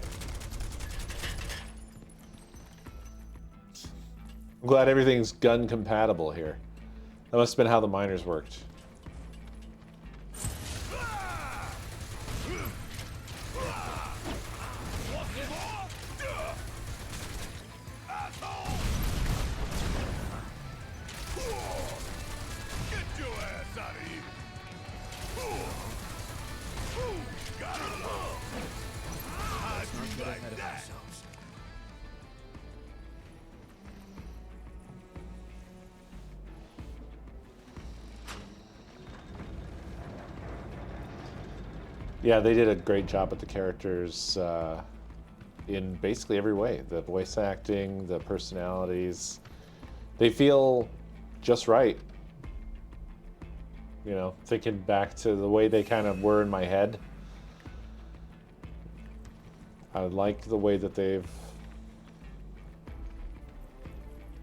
I'm glad everything's gun compatible here. That must have been how the miners worked. Get your ass out of here. Got it. How'd you like that? Yeah, they did a great job with the characters in basically every way. The voice acting, the personalities. They feel just right. You know, thinking back to the way they kind of were in my head. I like the way that they've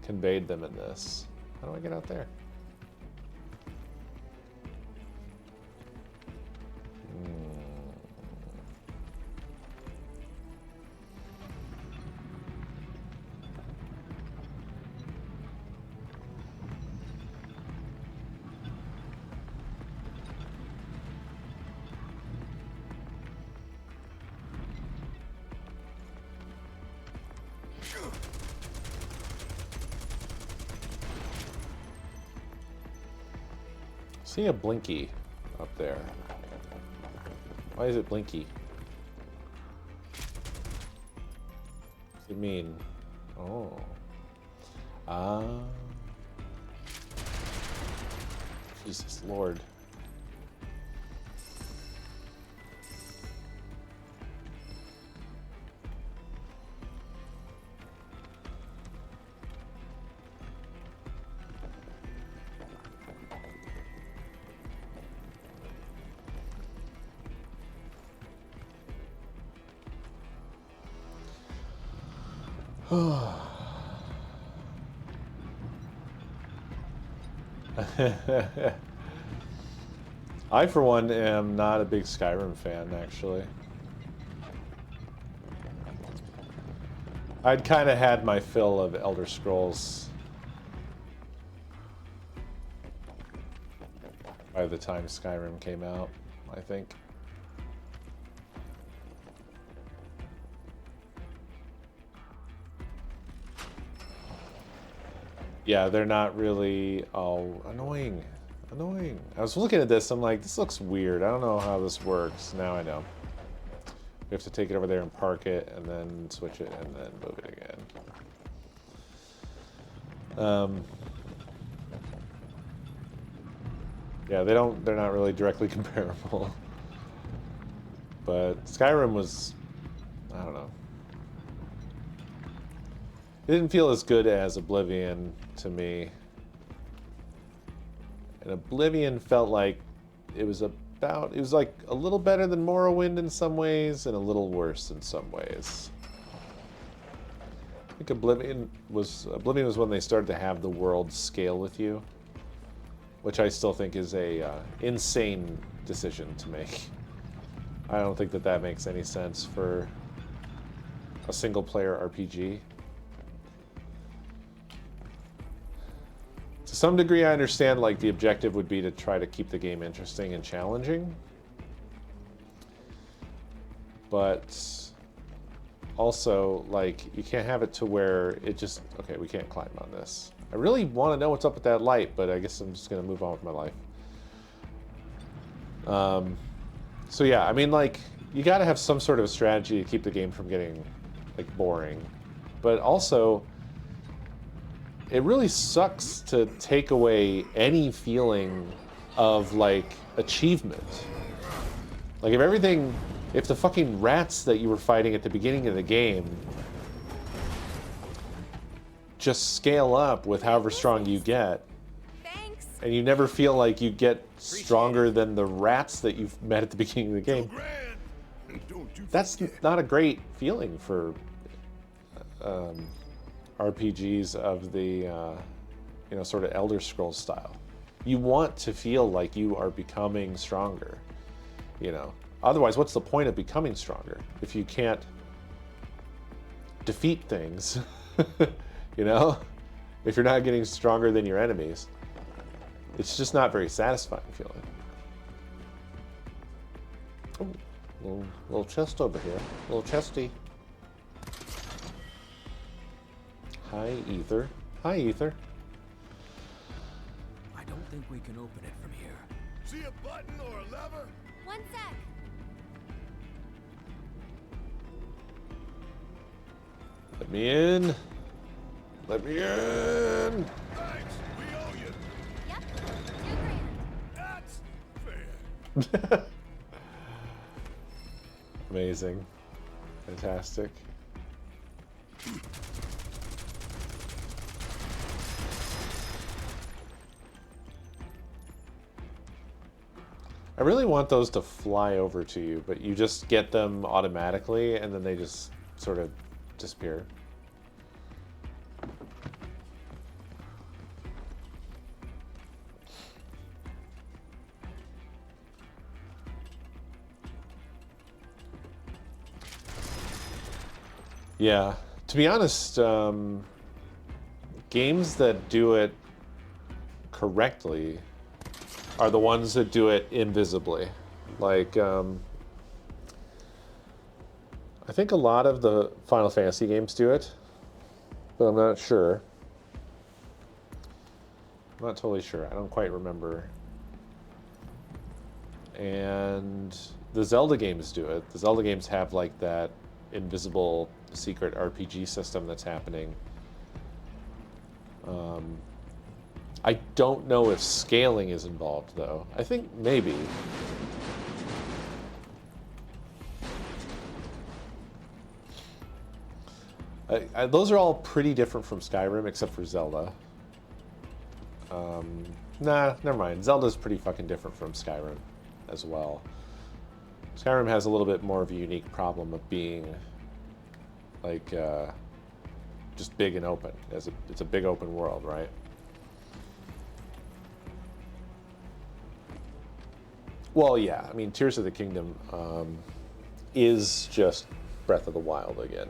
conveyed them in this. How do I get out there? See a blinky up there. Why is it blinky? What does it mean? Oh. Ah. Jesus Lord. I, for one, am not a big Skyrim fan, actually. I'd kind of had my fill of Elder Scrolls by the time Skyrim came out, I think. Yeah, they're not really... Oh, annoying. Annoying. I was looking at this, I'm like, this looks weird. I don't know how this works. Now I know. We have to take it over there and park it, and then switch it, and then move it again. Yeah, they're not really directly comparable. But Skyrim was... I don't know. It didn't feel as good as Oblivion to me. And Oblivion felt like it was like a little better than Morrowind in some ways and a little worse in some ways. I think Oblivion was when they started to have the world scale with you, which I still think is a insane decision to make. I don't think that makes any sense for a single player RPG. To some degree, I understand like the objective would be to try to keep the game interesting and challenging. But also, like, you can't have it to where it just, okay, we can't climb on this. I really want to know what's up with that light, but I guess I'm just going to move on with my life. So yeah, I mean, like, you got to have some sort of a strategy to keep the game from getting, like, boring. But also, it really sucks to take away any feeling of, like, achievement. Like, if the fucking rats that you were fighting at the beginning of the game just scale up with however strong you get, Thanks. and you never feel like you get stronger than the rats that you've met at the beginning of the game, that's not a great feeling for RPGs of the, sort of Elder Scrolls style. You want to feel like you are becoming stronger, you know. Otherwise, what's the point of becoming stronger if you can't defeat things, you know? If you're not getting stronger than your enemies, it's just not very satisfying feeling. Oh, little chest over here. Little chesty. Hi, Ether. Hi, Ether. I don't think we can open it from here. See a button or a lever? One sec. Let me in. Let me in. Thanks, we owe you. Yep, $2,000. That's fair. Amazing. Fantastic. I really want those to fly over to you, but you just get them automatically and then they just sort of disappear. Yeah, to be honest, games that do it correctly are the ones that do it invisibly. Like, I think a lot of the Final Fantasy games do it, but I'm not sure. I'm not totally sure. I don't quite remember. And the Zelda games do it. The Zelda games have like that invisible secret RPG system that's happening. I don't know if scaling is involved, though. I think maybe. Those are all pretty different from Skyrim, except for Zelda. Nah, never mind. Zelda's pretty fucking different from Skyrim as well. Skyrim has a little bit more of a unique problem of being, like, just big and open. It's a big open world, right? Well, yeah. I mean, Tears of the Kingdom is just Breath of the Wild again.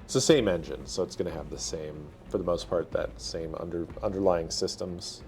It's the same engine, so it's going to have the same, for the most part, that same underlying systems.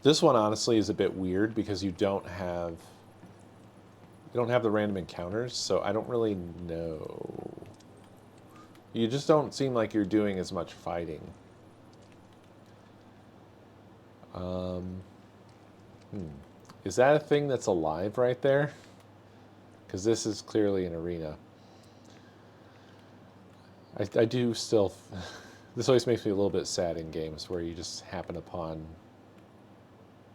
This one honestly is a bit weird because you don't have the random encounters, so I don't really know. You just don't seem like you're doing as much fighting. Is that a thing that's alive right there? Because this is clearly an arena. I do still... This always makes me a little bit sad in games where you just happen upon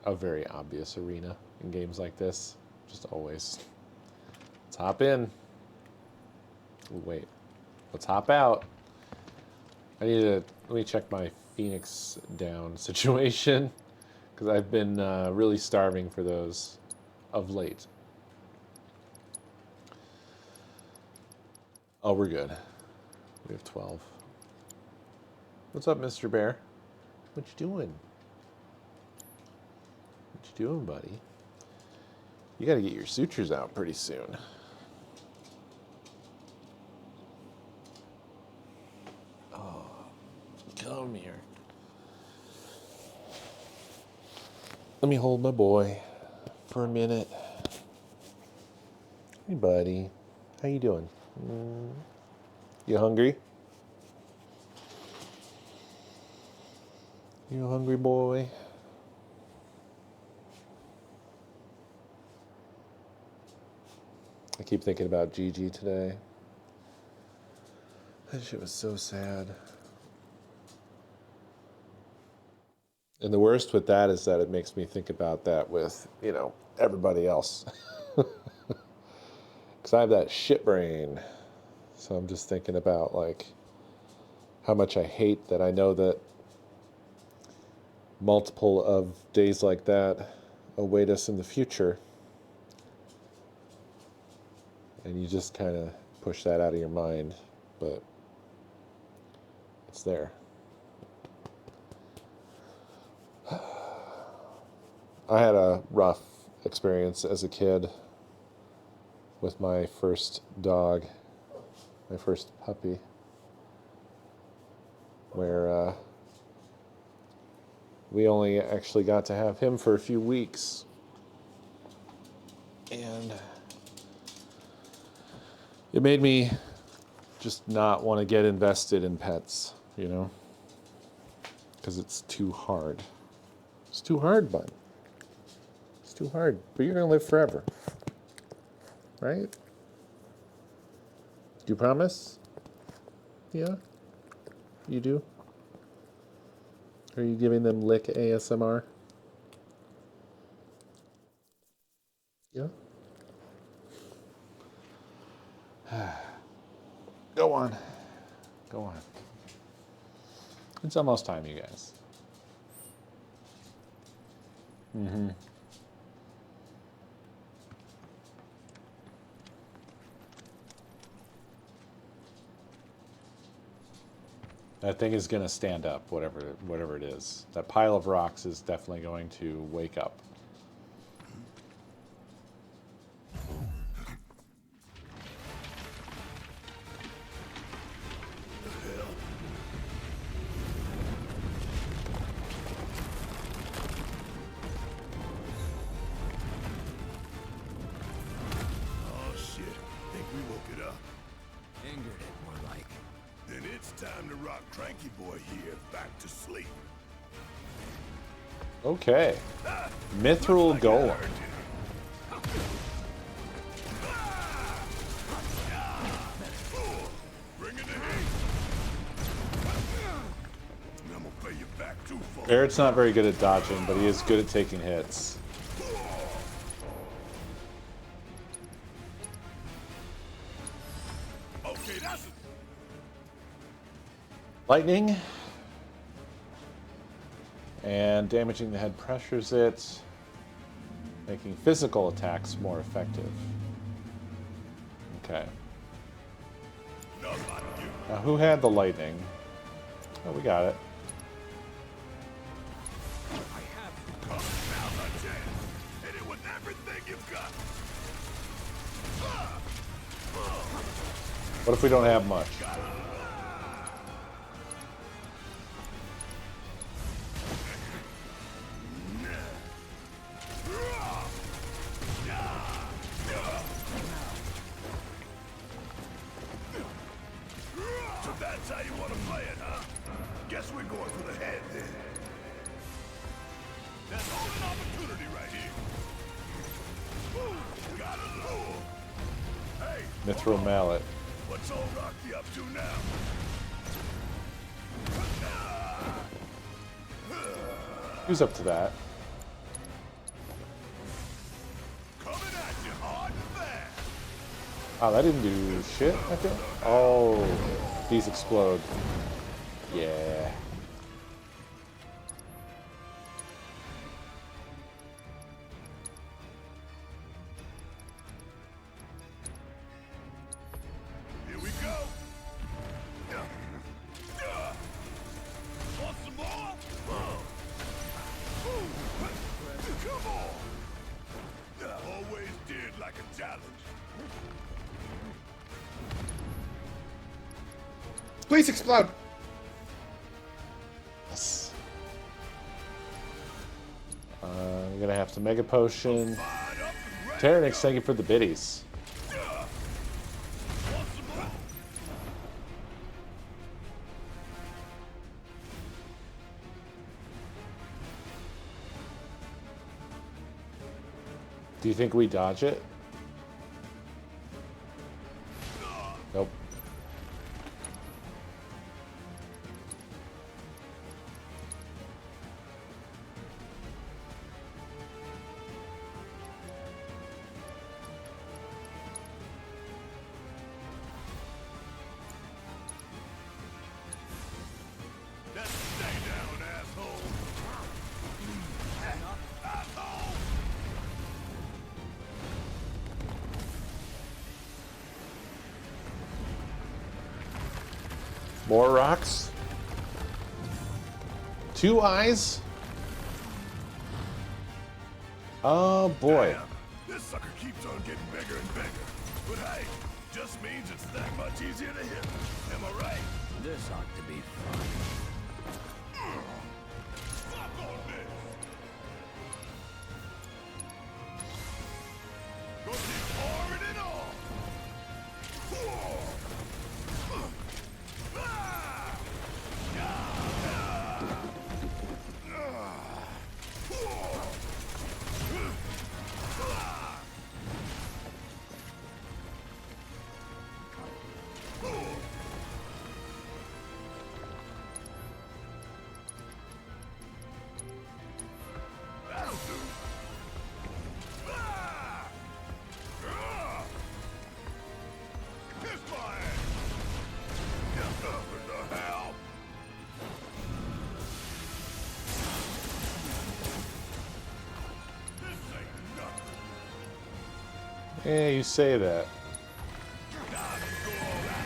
a very obvious arena in games like this. Just always. Let's hop in. Ooh, wait. Let's hop out. Let me check my Phoenix down situation, because I've been really starving for those of late. Oh, we're good. We have 12. What's up, Mr. Bear? What you doing? What you doing, buddy? You gotta get your sutures out pretty soon. Oh, come here. Let me hold my boy for a minute. Hey, buddy. How you doing? You hungry? You a hungry boy? I keep thinking about Gigi today. That shit was so sad. And the worst with that is that it makes me think about that with, you know, everybody else. Because I have that shit brain. So I'm just thinking about, like, how much I hate that I know that multiple of days like that await us in the future. And you just kind of push that out of your mind, but it's there. I had a rough experience as a kid with my first dog, my first puppy, where we only actually got to have him for a few weeks. And it made me just not want to get invested in pets, you know? Because it's too hard. It's too hard, bud. It's too hard. But you're going to live forever. Right? Do you promise? Yeah? You do? Are you giving them lick ASMR? Yeah? Go on. Go on. It's almost time, you guys. That thing is going to stand up, whatever it is. That pile of rocks is definitely going to wake up. Oh shit, think we woke it up. Angered it, more like. Then it's time to rock Cranky Boy here back to sleep. Okay. Mithril Golem. Bring in the heat. I'm gonna pay you back too, folks. Barrett's not very good at dodging, but he is good at taking hits. Okay, that's Lightning. And damaging the head pressures it, making physical attacks more effective. Okay. not like you. Now, who had the lightning? Oh, we got it. Come now, my chance. Hit it with everything you've got. What if we don't have much? So that's how you want to play it, huh? Guess we're going for the head then. That's all an opportunity right here. Woo, got a lure. Hey, Mithril Mallet. what's old Rocky up to now? Who's up to that? Coming at you hard and fast. Oh, that didn't do shit, I think. Oh, these explode. Yeah. Here we go. Please explode! Yes. I'm gonna have to Mega Potion. Tyrannix, thank you for the biddies. Do you think we dodge it? Nope. Just stay down, asshole. Asshole. More rocks. 2 eyes. Oh boy. Damn, this sucker keeps on getting bigger and bigger. But hey, just means it's that much easier to hit. Am I right? This ought to be fun. Fuck on this. Gonna keep pouring it on. That'll do. Kiss my ass. What the hell? This ain't nothing. Yeah, you say that. Time to go all out.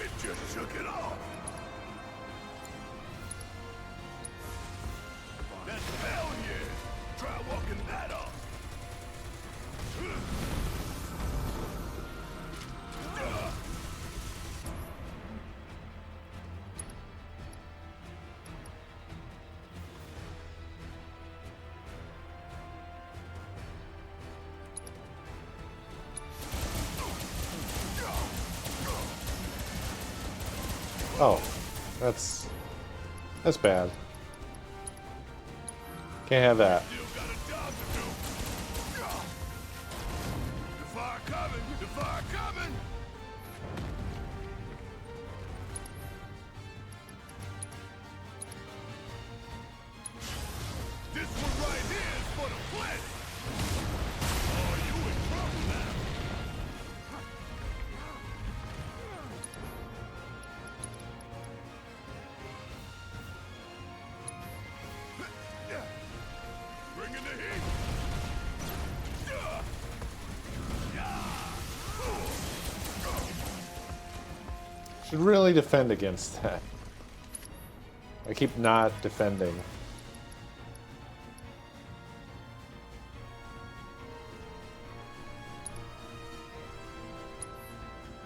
It just shook it off. That's hell yeah. Try walking that off. Oh, that's bad. Can't have that. Still got a job to do. The fire coming. The fire coming. This one right here is for the planet. Oh, you in trouble now. Bring in the heat. Should really defend against that. I keep not defending.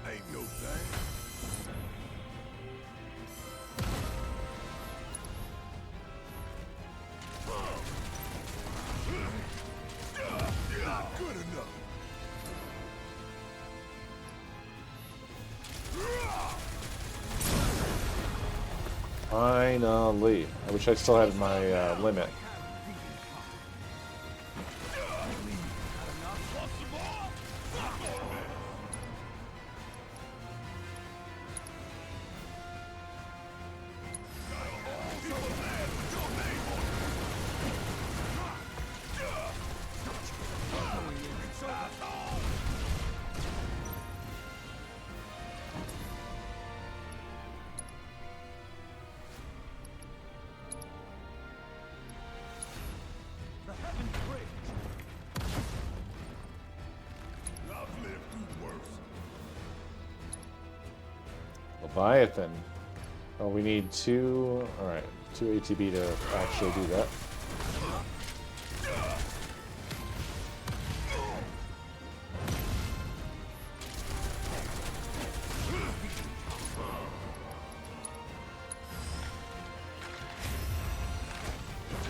Ain't no thing. Not good enough. Finally. I wish I still had my limit. I've lived through worse. Leviathan. Oh, we need 2. Alright. Too ATB to actually do that.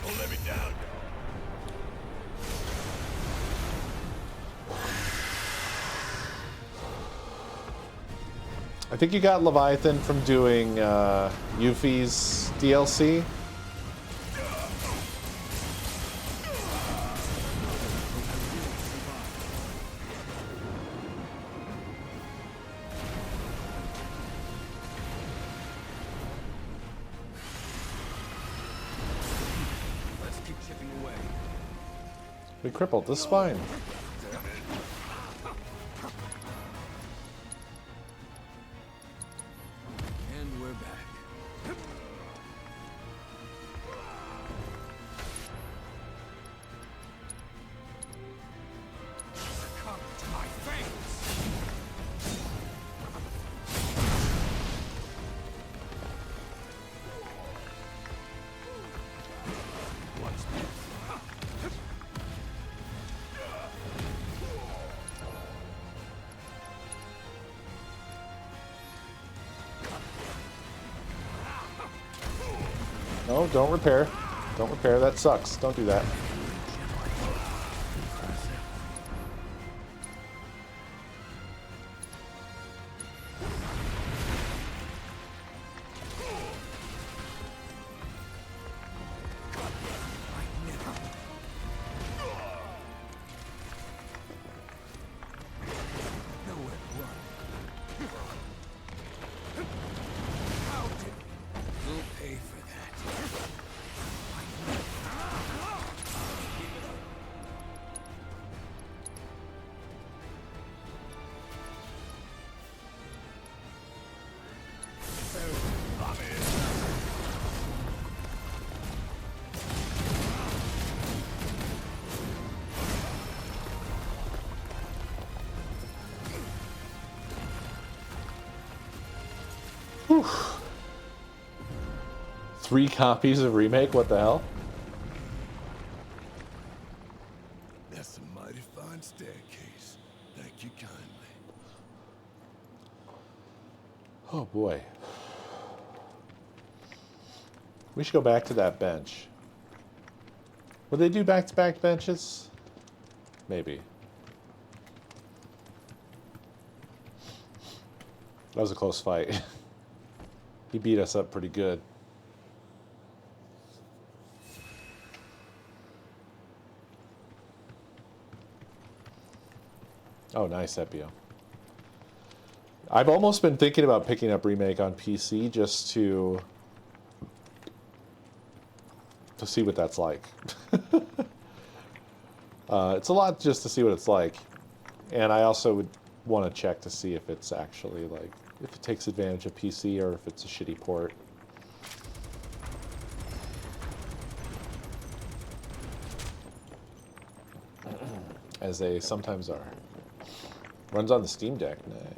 Don't let me down, I think you got Leviathan from doing Yuffie's DLC. Let's keep chipping away. We crippled the spine. And we're back. Succumb to my fangs. What's this? No, don't repair. Don't repair. That sucks. Don't do that. Nowhere to run. How did we'll pay for that? Whew. 3 copies of Remake? What the hell? That's a mighty fine staircase. Thank you kindly. Oh boy. We should go back to that bench. Would they do back-to-back benches? Maybe. That was a close fight. He beat us up pretty good. Oh, nice, Epio. I've almost been thinking about picking up Remake on PC just to see what that's like. It's a lot just to see what it's like. And I also would want to check to see if it's actually like, if it takes advantage of PC or if it's a shitty port. As they sometimes are. Runs on the Steam Deck,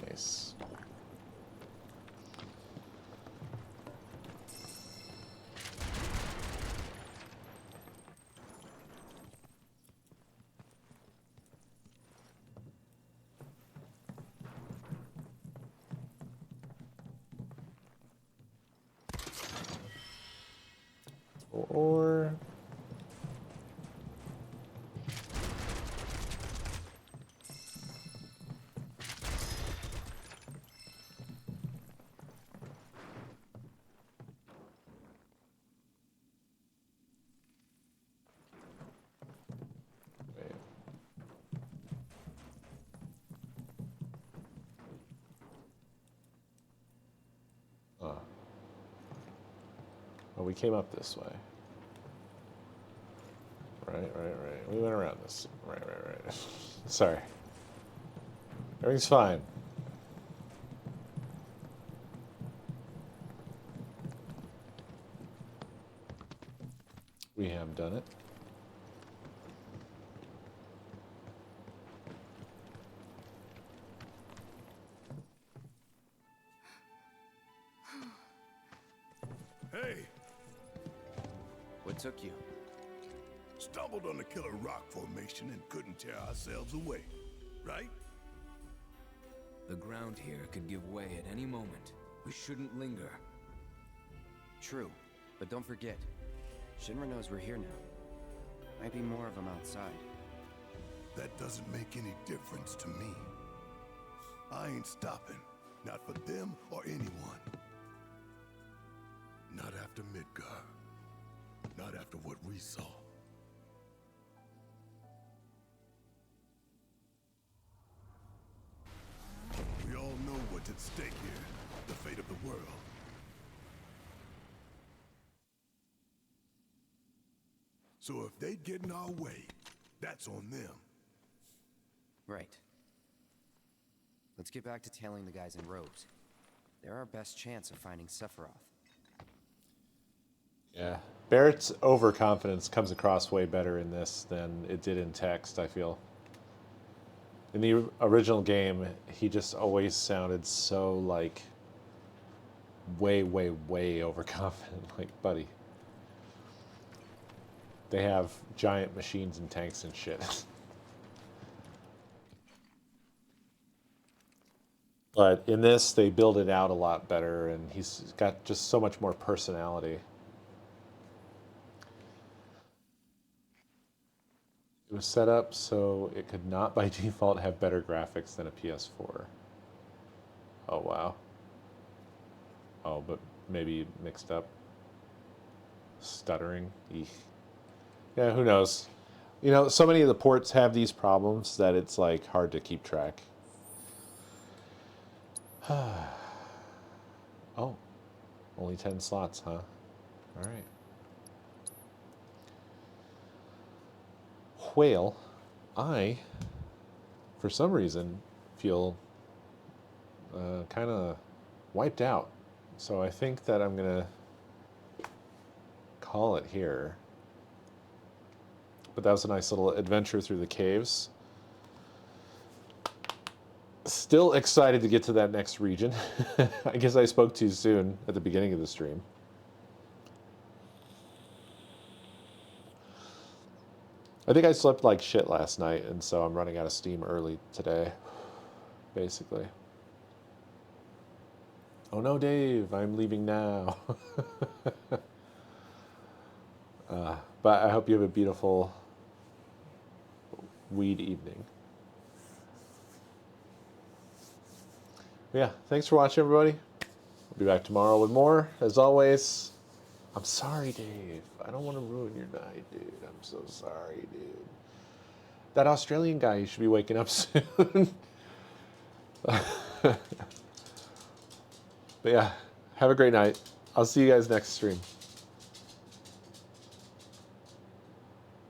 nice. Or wait. Well, we came up this way. Right. We went around this. Right. Sorry. Everything's fine. We have done it. Hey, took you? Stumbled on the killer rock formation and couldn't tear ourselves away, right? The ground here could give way at any moment. We shouldn't linger. True, but don't forget, Shinra knows we're here now. Might be more of them outside. That doesn't make any difference to me. I ain't stopping. Not for them or anyone. Not after Midgar. Not after what we saw. We all know what's at stake here. The fate of the world. So if they get in our way, that's on them. Right. Let's get back to tailing the guys in robes. They're our best chance of finding Sephiroth. Yeah. Barrett's overconfidence comes across way better in this than it did in text, I feel. In the original game, he just always sounded so, like, way, way, way overconfident. Like, buddy. They have giant machines and tanks and shit. But in this, they build it out a lot better, and he's got just so much more personality. It was set up so it could not by default have better graphics than a PS4. Oh, wow. Oh, but maybe mixed up. Stuttering. Eek. Yeah, who knows? You know, so many of the ports have these problems that it's, like, hard to keep track. Oh, only 10 slots, huh? All right. Whale, I, for some reason, feel kind of wiped out. So I think that I'm going to call it here. But that was a nice little adventure through the caves. Still excited to get to that next region. I guess I spoke too soon at the beginning of the stream. I think I slept like shit last night, and so I'm running out of steam early today, basically. Oh no, Dave, I'm leaving now. But I hope you have a beautiful weed evening. Yeah, thanks for watching, everybody. We'll be back tomorrow with more. As always, I'm sorry, Dave. I don't want to ruin your night, dude. I'm so sorry, dude. That Australian guy, you should be waking up soon. But yeah, have a great night. I'll see you guys next stream.